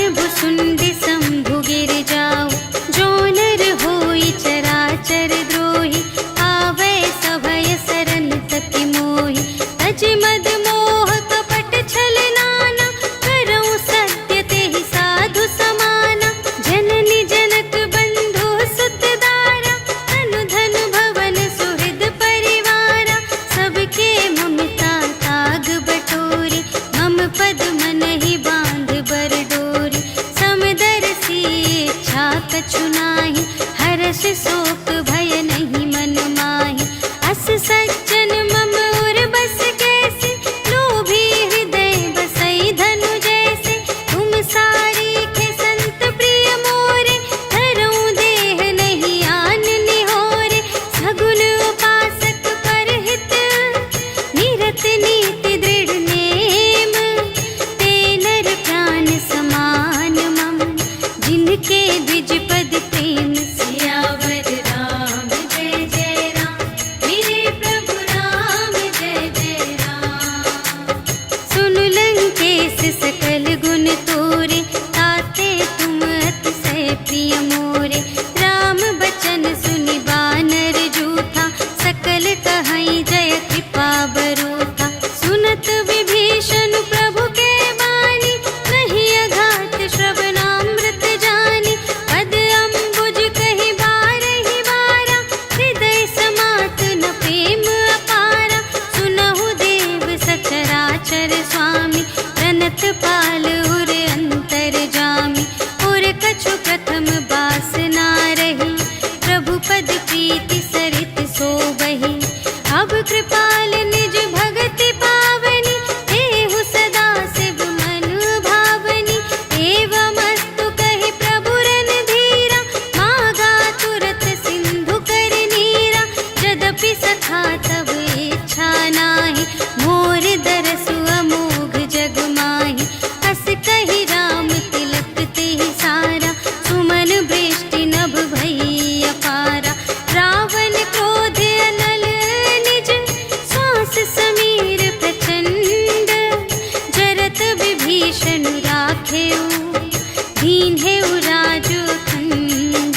दीन है राजू खंड।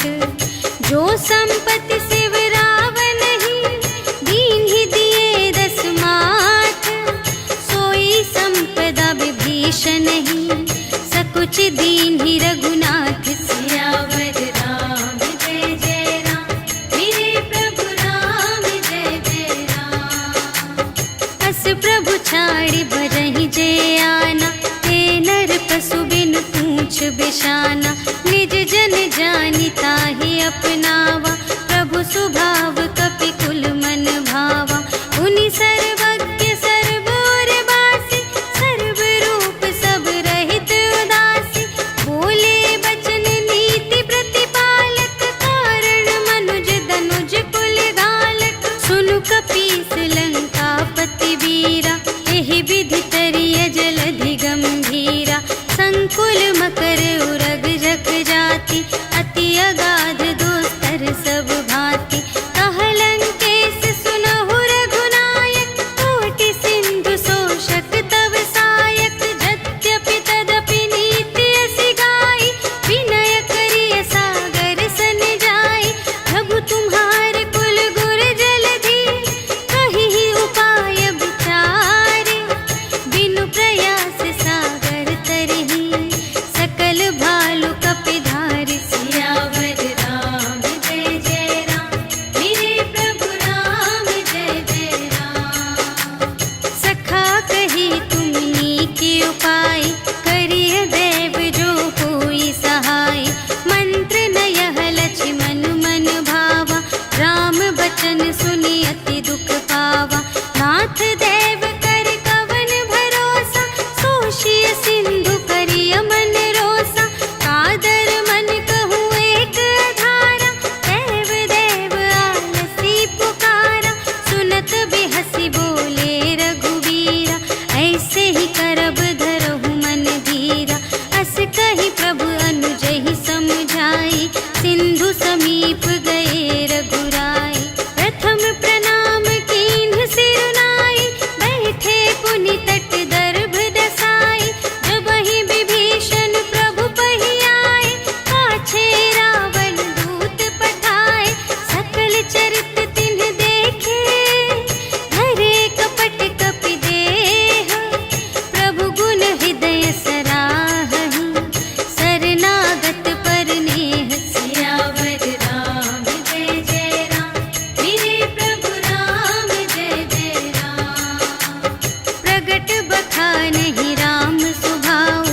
जो संपत्ति शिव रावण ही दीन ही दिए 10 माथ। सोई संपदा विभीषण ही सकुच दीन ही रघुनाथ। सियावर राम जय जय राम, मेरे प्रभु राम जय जय राम। अस प्रभु छाड़ी भरहि जय आना, ते नर पशु बिनु पूछ बिशाना। निज जन जानि ताहि अपनावा, प्रभु स्वभाव कपि कुल मन भावा। उनि सर्वज्ञ सर्व और वासी, सर्व रूप सब रहित उदासी। बोले बचन नीति प्रतिपालक, कारण मनुज धनुज कुल घालक। सुनु कपीस लंकापति वीरा, एहि विधि तरिय जलधि गंभीरा। संकुल मकर उरग जग जाति, अति अगाध दोस्तर सब भांति। कहलंकेश सुनहु रघुनायक, कोटि सिंधु शोषक तव सायक। यद्यपि तदपि नीति असि गाई, विनय करिय सागर सन जाई। प्रभु तुम्हार कुल गुर जलधि, कहिहि उपाय विचारे। बिनु प्रयास सागर तरहि, सकल भालु कपिधारि। सियावर राम जय जय राम, मेरे प्रभु राम जय जय राम। सखा कही तुमनी के उपाय, करिय देव जो कोई सहाय। मंत्र न यह लक्ष्मण मन भावा, राम बचन सुनि अति दुख पावा। नाथ देव कर कवन भरोसा, सोषिय सिंधु करिय मन रोसा। कादर मन कहूँ एक धारा, देव देव आलसी पुकारा। सुनत बिहसी बोले रघुवीरा, ऐसे ही करब धरहु मन धीरा। अस कही प्रभु अनुजहि समझाई, सिंधु समीप गए रघुराई। प्रथम प्रणाम कीन्ह सिरुनाई, बैठे पुनि तट दर्भ दसाई। जबहि विभीषण प्रभु पहि आए, पाछे रावण दूत पठाए। सकल चरित तिन्ह देखे, धरे कपट कपि देह। प्रभु गुण हृदय सराहहि, शरणागत पर नेह। सियावर राम जय जय राम, मेरे प्रभु राम जय जय राम। प्रगट बखानहि राम सुभाऊ,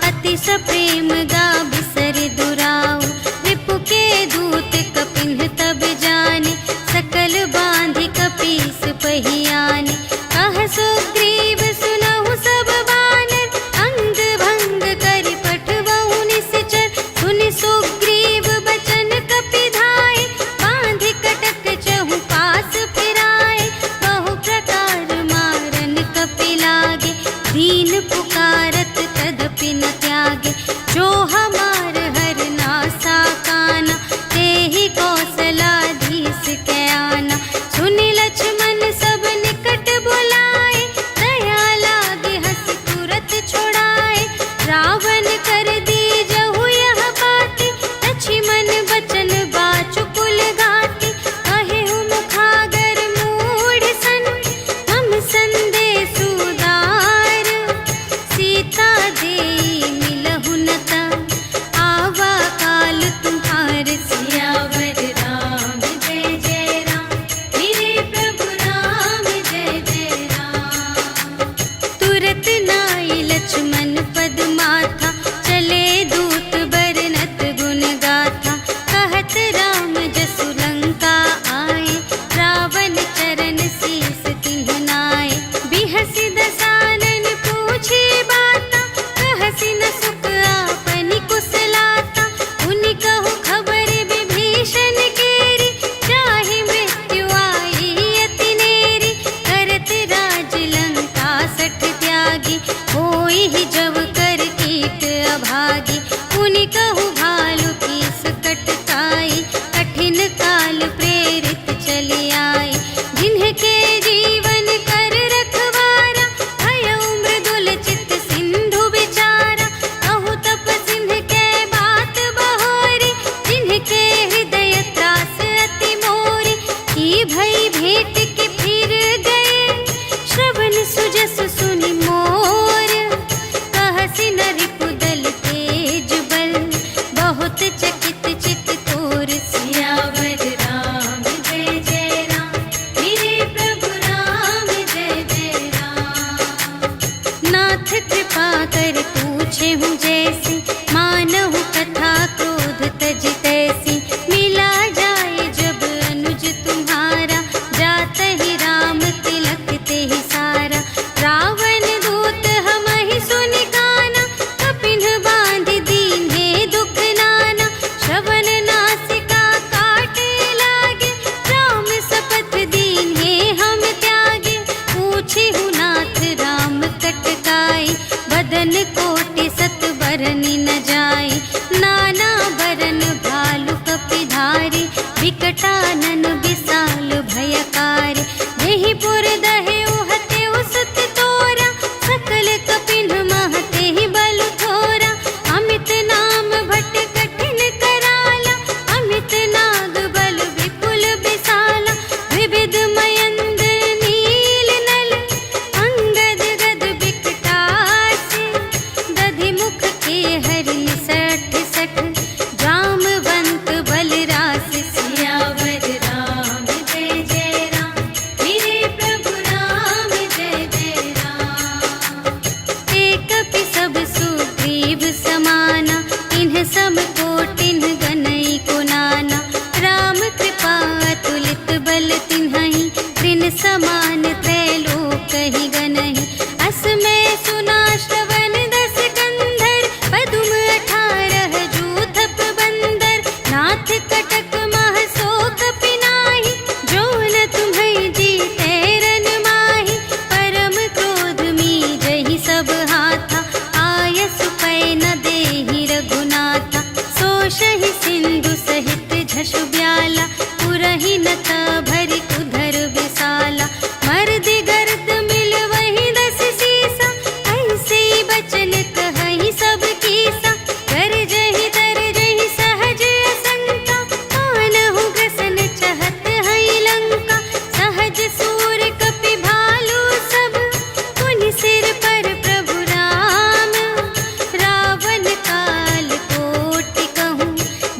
अति सप्रेम गा बिसर दुराऊ। रिपु के दूत कपिन्ह तब जाने, सकल बांधि कपीस पहि आने। कह सुग्रीव सुनहु सब बानर, अंग भंग करि पठवहु निश्चर। सुनि सुग्रीव बचन कपि धाय, बांधि कटक चहु पास फिराए। बहु प्रकार मारन कपि लागे, दीन पुकारत तदपि न त्यागे। जो हमार हर नासा काना, तेहि कौशलाधीश के आना। सुनि लक्ष्मण सब निकट बुलाए, दया लागे हँसि तुरत छुड़ाए। रावण कर दीजहु यह बाती, लक्ष्मण बचन बाचु कुल घाती। कहेहु मुखागर मूढ़ सन, हम संदेश उदार। सीता देई मिलहु न ता, आवा काल तुम्हार। सियावर राम जय जय राम, मेरे प्रभु राम जय जय राम। तुरत नाई लक्ष्मण पद माथा, चले दूत बरनत गुण गाथा। कहत राम जसु लंका आए, रावण चरण शीस तिन्ह नाए। बिहसि दसानन पूछे बाता, कहसि न सुख आपनि कुशलाता। उनि कहु खबर विभीषण केरी, जाहि मृत्यु आई अति नेरी। करत राज लंका सठ त्यागी, होई ही जब कर कीट अभागी। उनि कहु भालु की सकट काई, कठिन काल प्रेरित चली आई। जिन्हके जीवन कर रखवारा, भयउ मृदुल चित सिंधु विचारा। कहु बनी न जाई। नाना बरन भालु कपिधारी, विकटानन विशाल भयकारी। देहि पुर दहे उहते उसत तोरा, सकल कपिन महते ही बल थोरा। अमित नाम भट कठिन कराला, अमित नाग बल विपुल विशाला। विविध मयंद्र नील नल, अंगद गद विकटासी। दधि मुख के हरि सठ सठ, जामवंत बलरास। सियावर राम जय जय राम, मेरे प्रभु राम जय जय राम। एक कपि सब सुग्रीव समाना, इन्ह सम कोटिन गनई को नाना। राम कृपा अतुलित बल तिन्हहि, त्रिन समान त्रैलोकहि गनहि। अस मैं सुना श्रवण दस कंधर, पदुम 18 जूथप बंदर। नाथ कटक मह शोक पिनाहि, जो न तुम्है जीतै रन माहि। परम क्रोध मीजहि सब हाथा, आयसु पै न देहि रघुनाथा। सोषहि सिंधु सहित झषु ब्याला, पुरहि न भरि उधर विशाला। मर्दि गर्द मिल वही 10 सीसा, ऐसे बचन कहहि सब कीसा। गरजहि तरजहि सहज असंका, कानहु ग्रसन चहत हई लंका। सहज सूर कपि भालु सब, पुनि सिर पर प्रभु राम। रावण काल कोटि कहूँ,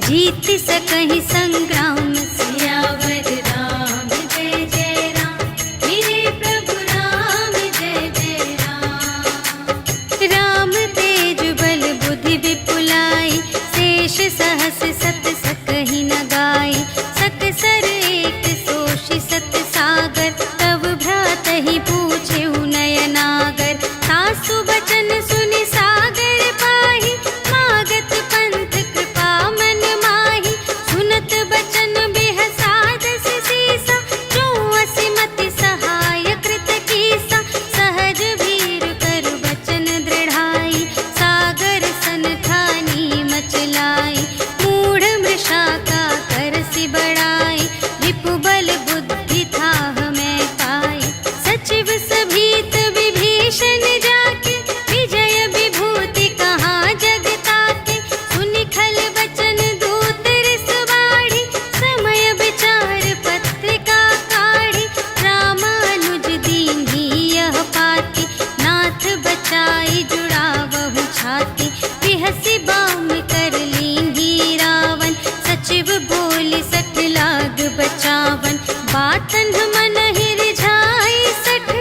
जीत सकहि संग्राम। सियावर राम जय जय राम, मेरे प्रभु राम जय जय राम। राम तेज बल बुद्धि विपुलाई, शेष सहस सत सकहि न गाई। सकसर एक सोषि सत सागर, तब भ्रातहि पूछेहु नयनागर। सासु बचन सुनि सागर पाहि, मागत पंथ कृपा मन माहि। सुनत बचन बिहसा 10 सीसा, जो असिमति सहाय कृत कीसा। सहज भीर कर बचन दृढ़ाई, सागर सन ठानी मचलाई। मूढ़ मृषा का करसि बड़ाई, रिपु बल बुद्धि थाह मैं पाई। सचिव सभीत विभीषण जाके, विजय विभूति कहाँ जग ताके। सुनि खल बचन दूत रिस बाढ़ी, समय विचार पत्रिका काढ़ी। रामानुज दीन्ही यह पाती, नाथ बचाई जुड़ावहु छाती। बिहसि बाम कर लीन्ही रावण, सचिव बोलि 60 लाग बचावन। बातन मन रिझाई 60,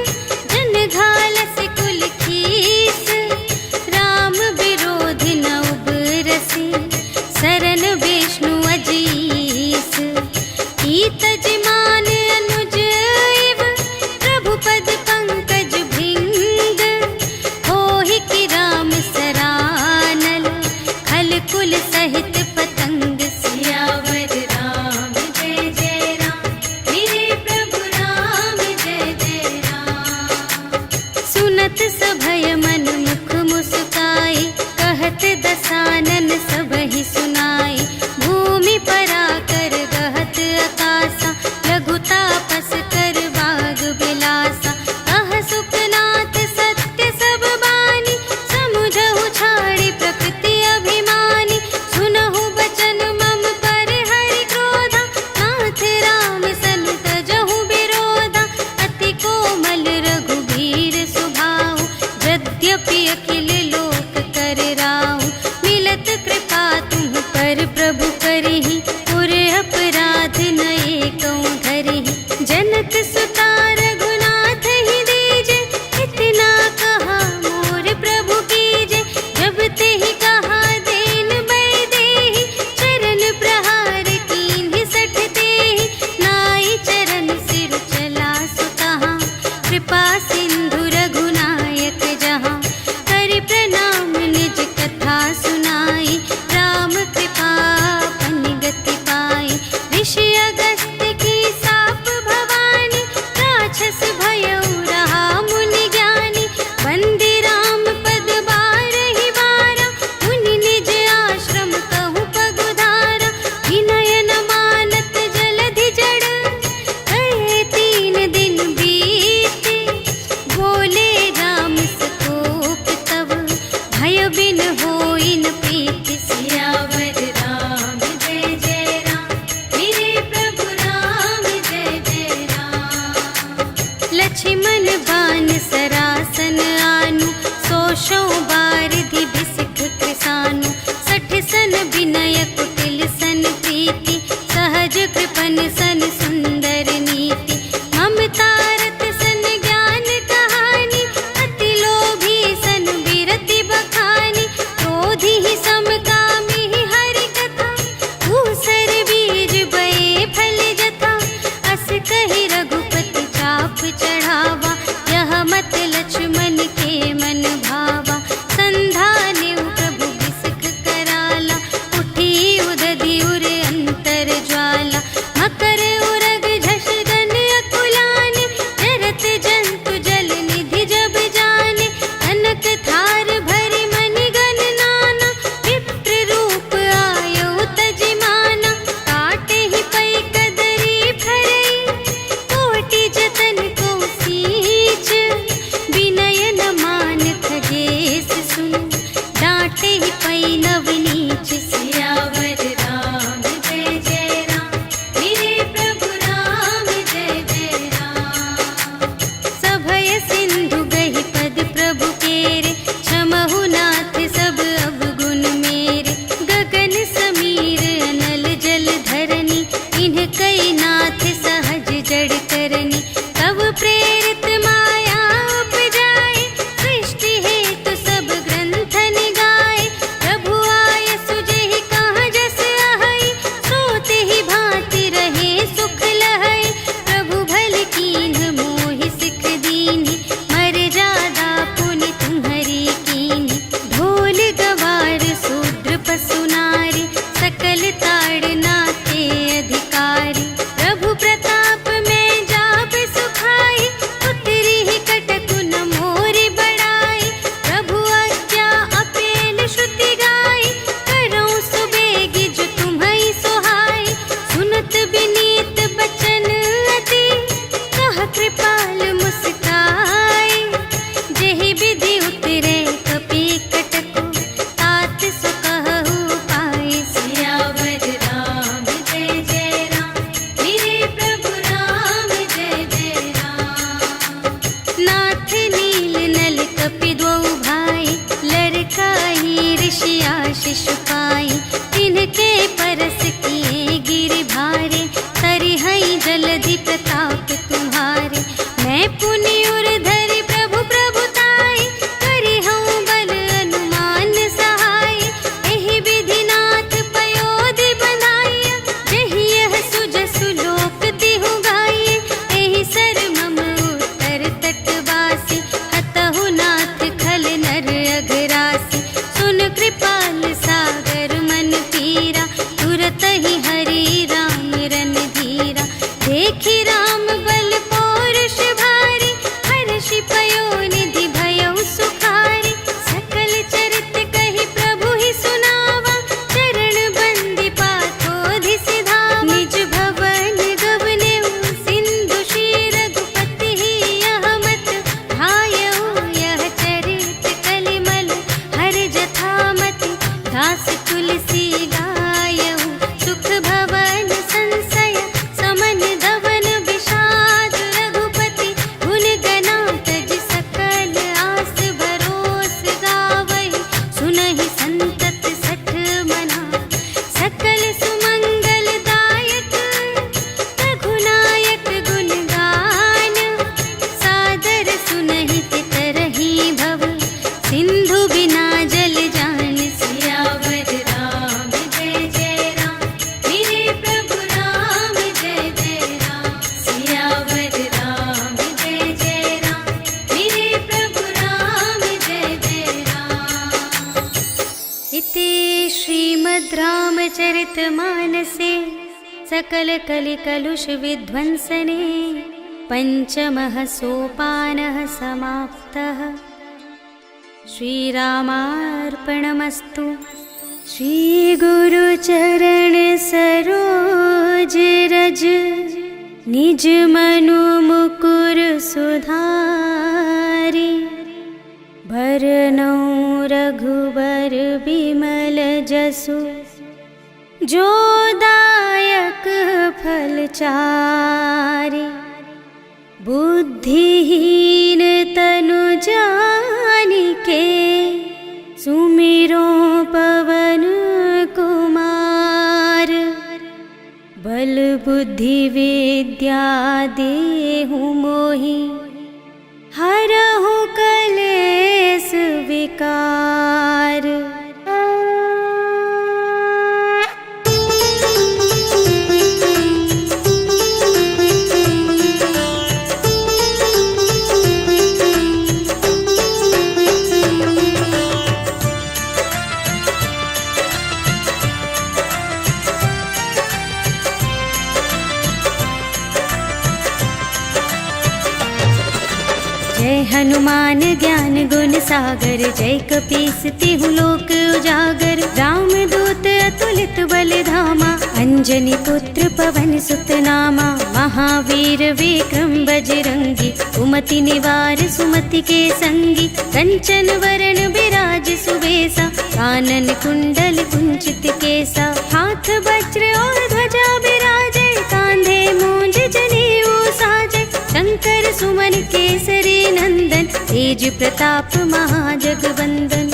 जन घालसि कुल खीस। राम विरोधि न उबरसि, सरन विष्णु अजीस। ईतज मान अनुज इव, प्रभु पद पंकज भृंग। होहि कि राम सरानल, खल कुल सहित पतंग। सियावर राम जय जय राम, मेरे प्रभु राम जय जय राम। सुनत सभय मन मुख मुस्काई, कहत दसानन सबहि सुनाई। भूमि पराकर गहत आकासा, लघु तापस कर बाग बिलासा। कह सुखनाथ सत्य सब बानी, समुझहु छाड़ी प्रकृति अभिमानी। सुनहु शठ सन विनय कुटिल सन प्रीति, सहज कृपन सन सुंदर नीति। ममता रत सन ज्ञान कहानी, अति लोभी सन विरति बखानी। क्रोधी ही समकामी ही हरि कथा, ऊसर बीज बये फल जथा। अस कहि रघुपति चाप चढ़ावा, यह मत लक्ष्मण के मन भावा। संधाने प्रभु बिसख कराला, उठी उदधि उर अंतर ज्वाला। मकर उरग झष गन अकुलाने, जरत जंतु जल निधि जब जाने। कनक थार भरि मनि गण नाना, विप्र रूप आयो तजिमाना। काटे ही पै कदरी फरई, कोटि जतन को सींच। विनय न मान खगेश सुन, डांटे ही पै नव नीच। सियावर राम जय जय राम, मेरे प्रभु राम जय जय राम। सभय सिंधु गहि पद प्रभु केरे, क्षमहु नाथ सब अवगुण मेरे। गगन समीर अनल जल धरनी, इन्ह कई नाथ सहज जड़ करनी। तब प्रेरित माया उपजाए, सृष्टि हेतु सब ग्रंथन गाए। प्रभु आय सुजेहि कहाँ जस अहै, सोते ही भांति रहे सुख लहै। प्रभु भल कीन्ह मोहि सिख दीन्हि, मर्यादा पुनि तुम्हरी कीन्हि। ढोल गवार शूद्र पशु नारी, सकल ताड़ना ते अधिकारी। प्रभु प्रताप में जाप सुखाई, उतरी ही कटकु न मोरि बड़ाई। प्रभु आज्ञा अपेल श्रुति गाई, करऊँ सुबेगी जो तुम्है सोहाई। सुनत विनीत बचन अति, कह कृपाल मुस्काई। जेहि विधि उतरे कपि कटकु, तात सो कहु पाई। सियावर राम जय जय राम, मेरे प्रभु राम जय जय राम। नाथ नील नल कपि द्वौ भाई, लरकाई ऋषि आशीष पाई। तिनके परस किए गिरि भारे, तरिहै जलधि प्रताप तुम्हारे। मैं पुनि उर धरि प्रभु प्रभुताई, करिहउँ बल अनुमान सहाय। एहि विधि नाथ पयोधि बनाय, जेहि यह सुजसु लोक तिहु गाये। एहि सर मम उत्तर तटवासी, हतहु नाथ खल नर अघरासी। सुन कृपाल सागर मन पीरा, तुरत ही हरि राम रन धीरा। देखि राम बल पौरुष भारी, हर्षि पयोनिधि भयउ सुखारी। सकल चरित कहि प्रभु ही सुनावा, चरण बंदी पाथोधि सिधावा। निज भवन गवनेउ सिंधु श्री रघुपति ही, यह मत भायउ यह चरित कलिमल। हर जथामति दास तुलसी गायउ, सुख भवन संशय समन धवन विषाद। रघुपति गुण गना तज सकल आस, भरोस गावहि सुनहि संतत सठ मना। सकल सुमंगल दायक, रघुनायक गुण गान। सादर सुनहि तितरहि भव, सिंधु बिना जल जान। सियावर राम जय जय राम, मेरे प्रभु राम जय जय राम। सियावर राम जय जय राम, मेरे प्रभु राम जय जय राम। इति श्रीमद् रामचरितमानसे सकल कलि कलुष विध्वंसने, पंचमः सोपानः समाप्तः। श्रीरामार्पणमस्तु। श्री गुरु चरण सरोज रज, निज मनु मुकुर सुधारी। भरनउँ रघुबर बिमल जसु, जो दायक फल चारि। बुद्धिहीन तनु जानिके, सुमिरो पवन बुद्धि विद्या देहु मोहि, हरहु कलेस विकार। जय हनुमान ज्ञान गुण सागर, जय कपीस तिहु लोक उजागर। राम दूत अतुलित बल धामा, अंजनी पुत्र पवन सुत नामा। महावीर विक्रम बजरंगी, कुमति निवार सुमति के संगी। कंचन वरण बिराज सुबेसा, कानन कुंडल कुंचित केसा। हाथ वज्र और ध्वजा बिराजे, कांधे मूंज जनेऊ साजे। शंकर सुमन केसरी नंदन, तेज प्रताप महाजगवंदन।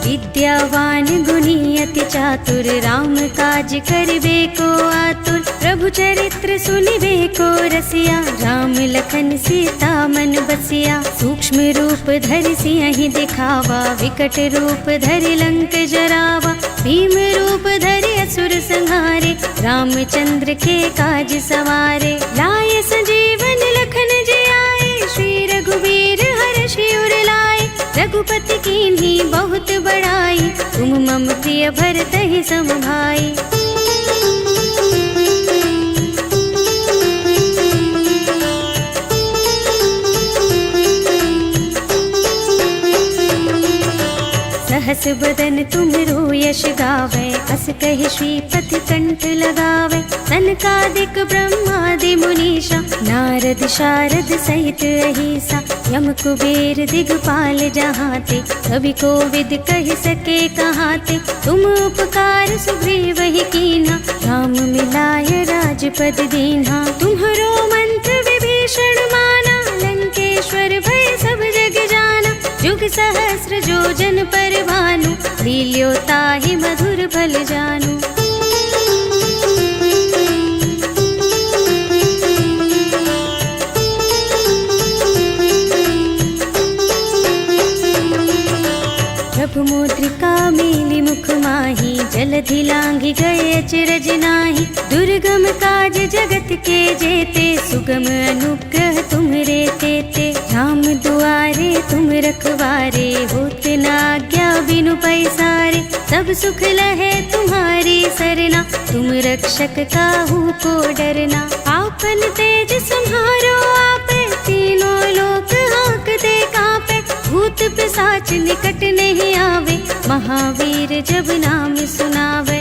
विद्यावान गुणी अति चातुर, राम काज करिबे को आतुर। प्रभु चरित्र सुनिबे को रसिया, राम लखन सीता मन बसिया। सूक्ष्म रूप धरि सियहि दिखावा, विकट रूप धरि लंक जरावा। भीम रूप धरि असुर संहारे, रामचंद्र के काज सवारे। लाए संजीवन लखन जियाए, श्री रघुवीर हर्षि उर लाए। रघुपति कीन्ही बहुत बड़ाई, तुम मम प्रिय भरतहि सम भाई। सहस बदन तुमरो यश गावे, अस कहि श्रीपति कंठ लगावे। सनकादिक ब्रह्मादि मुनीषा, नारद शारद सहित अहिसा। यम कुबेर दिगपाल जहाते, कवि कोविद कहि सके कहाते। तुम उपकार सुग्रीव ही कीन्हा, राम मिलाय राजपद दीन्हा। तुम्हरो मंत्र विभीषण माना, लंकेश्वर भय सब जग जाना। जुग सहस्र जो जन पर भानु, लील्यो ताहि मधुर फल जानू। प्रभु मुद्रिका मेलि मुख माहि, जलधि लांघि गए अचरज नाहि। दुर्गम काज जगत के जेते, सुगम अनुग्रह तुम्हरे तेते। राम दुआरे तुम रखवारे, होत न आज्ञा बिनु पैसारे। सब सुख लहे तुम्हारी सरना, तुम रक्षक काहू को डरना। आपन तेज सम्हारो आपे, तीनों लोक हांकते कांपे। भूत पिशाच निकट नहीं आवे, महावीर जब नाम सुनावे।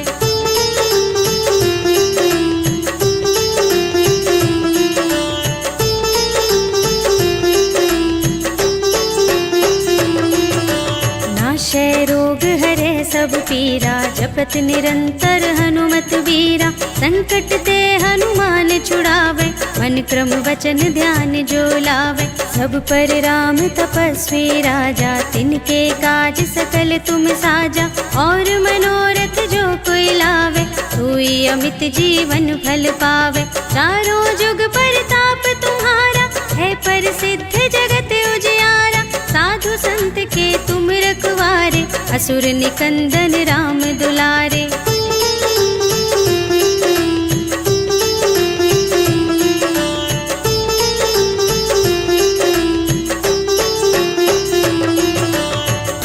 नाशय रोग हरे सब पीरा, जपत निरंतर हनुमत वीरा। संकट ते हनुमान छुड़ावे, मन क्रम वचन ध्यान जो लावे। सब पर राम तपस्वी राजा, तिनके काज सकल तुम साजा। और मनोरथ जो कोई लावे, सोई अमित जीवन फल पावे। चारों जुग परताप तुम्हारा, है प्रसिद्ध जगत उजियारा। साधु संत के तुम रखवारे, असुर निकंदन राम दुलारे।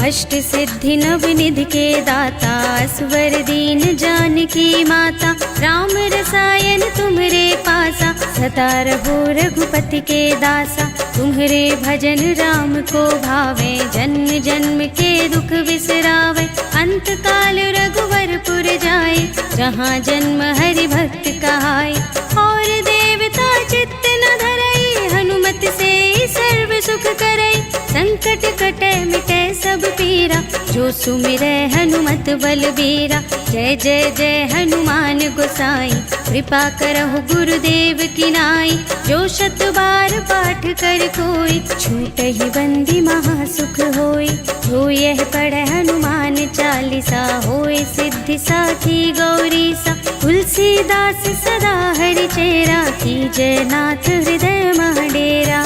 अष्ट सिद्धि नव निधि के दाता, स्वर दीन जानकी माता। राम रसायन तुम्हरे पासा, सदा रहो रघुपति के दासा। तुम्हरे भजन राम को भावे, जन्म जन्म के दुख बिसरावे। अंत काल रघुवरपुर जाए, जहाँ जन्म हरि भक्त कहाए। और देवता चित्त न धरई, हनुमत से सर्व सुख करई। संकट कटे मिटे सब पीरा, जो जो सुमिरै हनुमत बलबीरा। जय जय जय हनुमान गोसाई, कृपा करहु गुरुदेव की नाई। जो शत बार पाठ कर कोई, छूटहि बंदी महासुख होय। जो यह पढ़ै हनुमान चालीसा, होय सिद्धि साखी गौरीसा। तुलसीदास सदा हरिचेरा, कीजय नाथ हृदय मह डेरा।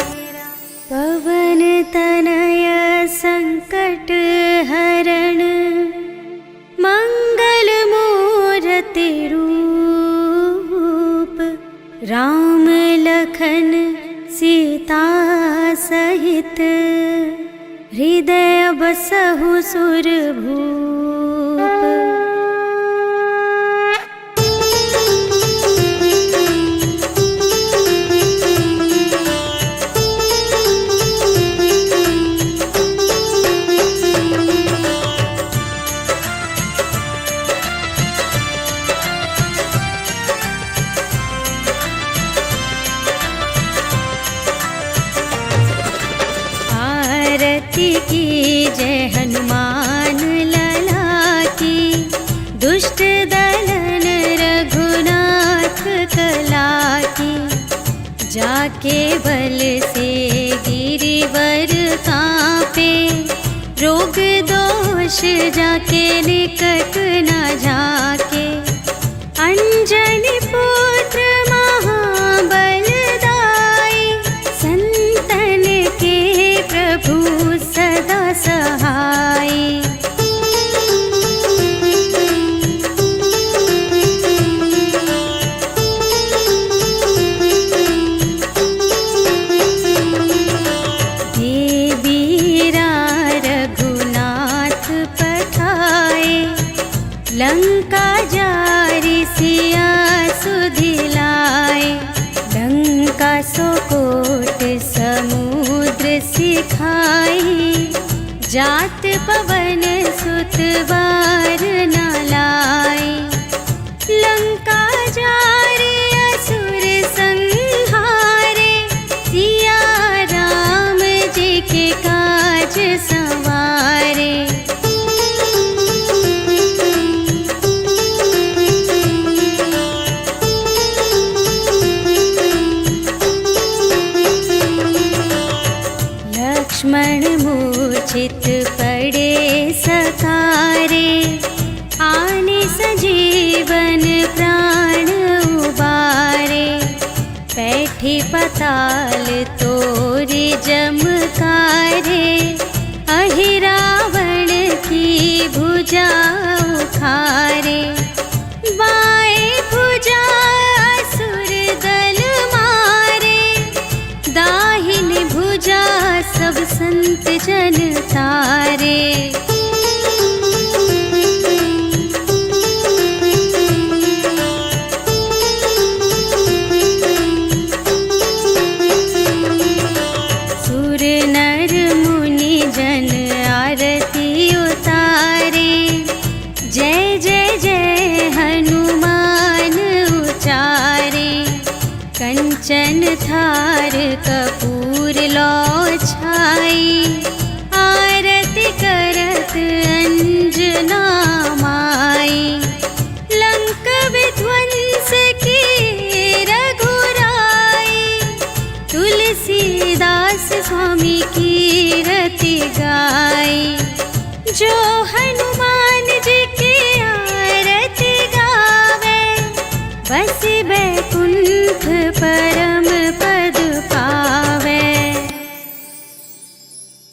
पवन तनय संकट हरण, मंगल मूरति रूप। राम लखन सीता सहित, हृदय बसहु सुरभूप। की जय हनुमान लला की, दुष्ट दलन रघुनाथ कला की। जाके बल से गिरिवर कांपे, रोग दोष जाके निकट न झाके। अंजनी पुत्र महाबलदाई, संतन के प्रभु सदा सहाय। देवीरा रघुनाथ पठाए, लंका जारि सिया सुधिलाए। लंका सोकोट समुद्र सिखाई, जात पवन सुत बार न लाई। लंका जारि असुर संहारे, सिया राम जी के काज संवारे। लक्ष्मण मूर्छित पड़े सकारे, आने सजीवन प्राण उबारे। बैठी पताल तोरी जमकारे, अहि रावण की भुजा उखारे। बाएं भुजा असुर दल मारे, दाहिन भुजा सब संत जन तारे। सुर नर मुनि जन आरती उतारे, जय जय जय हनुमान उचारे। कंचन थार कपूर लो छाई, आरती करत अंजना माई। लंक विध्वंस की रघुराई, तुलसीदास स्वामी की रति गाई। जो हनुमान जी की आरती गावे, बस बैकुंठ पर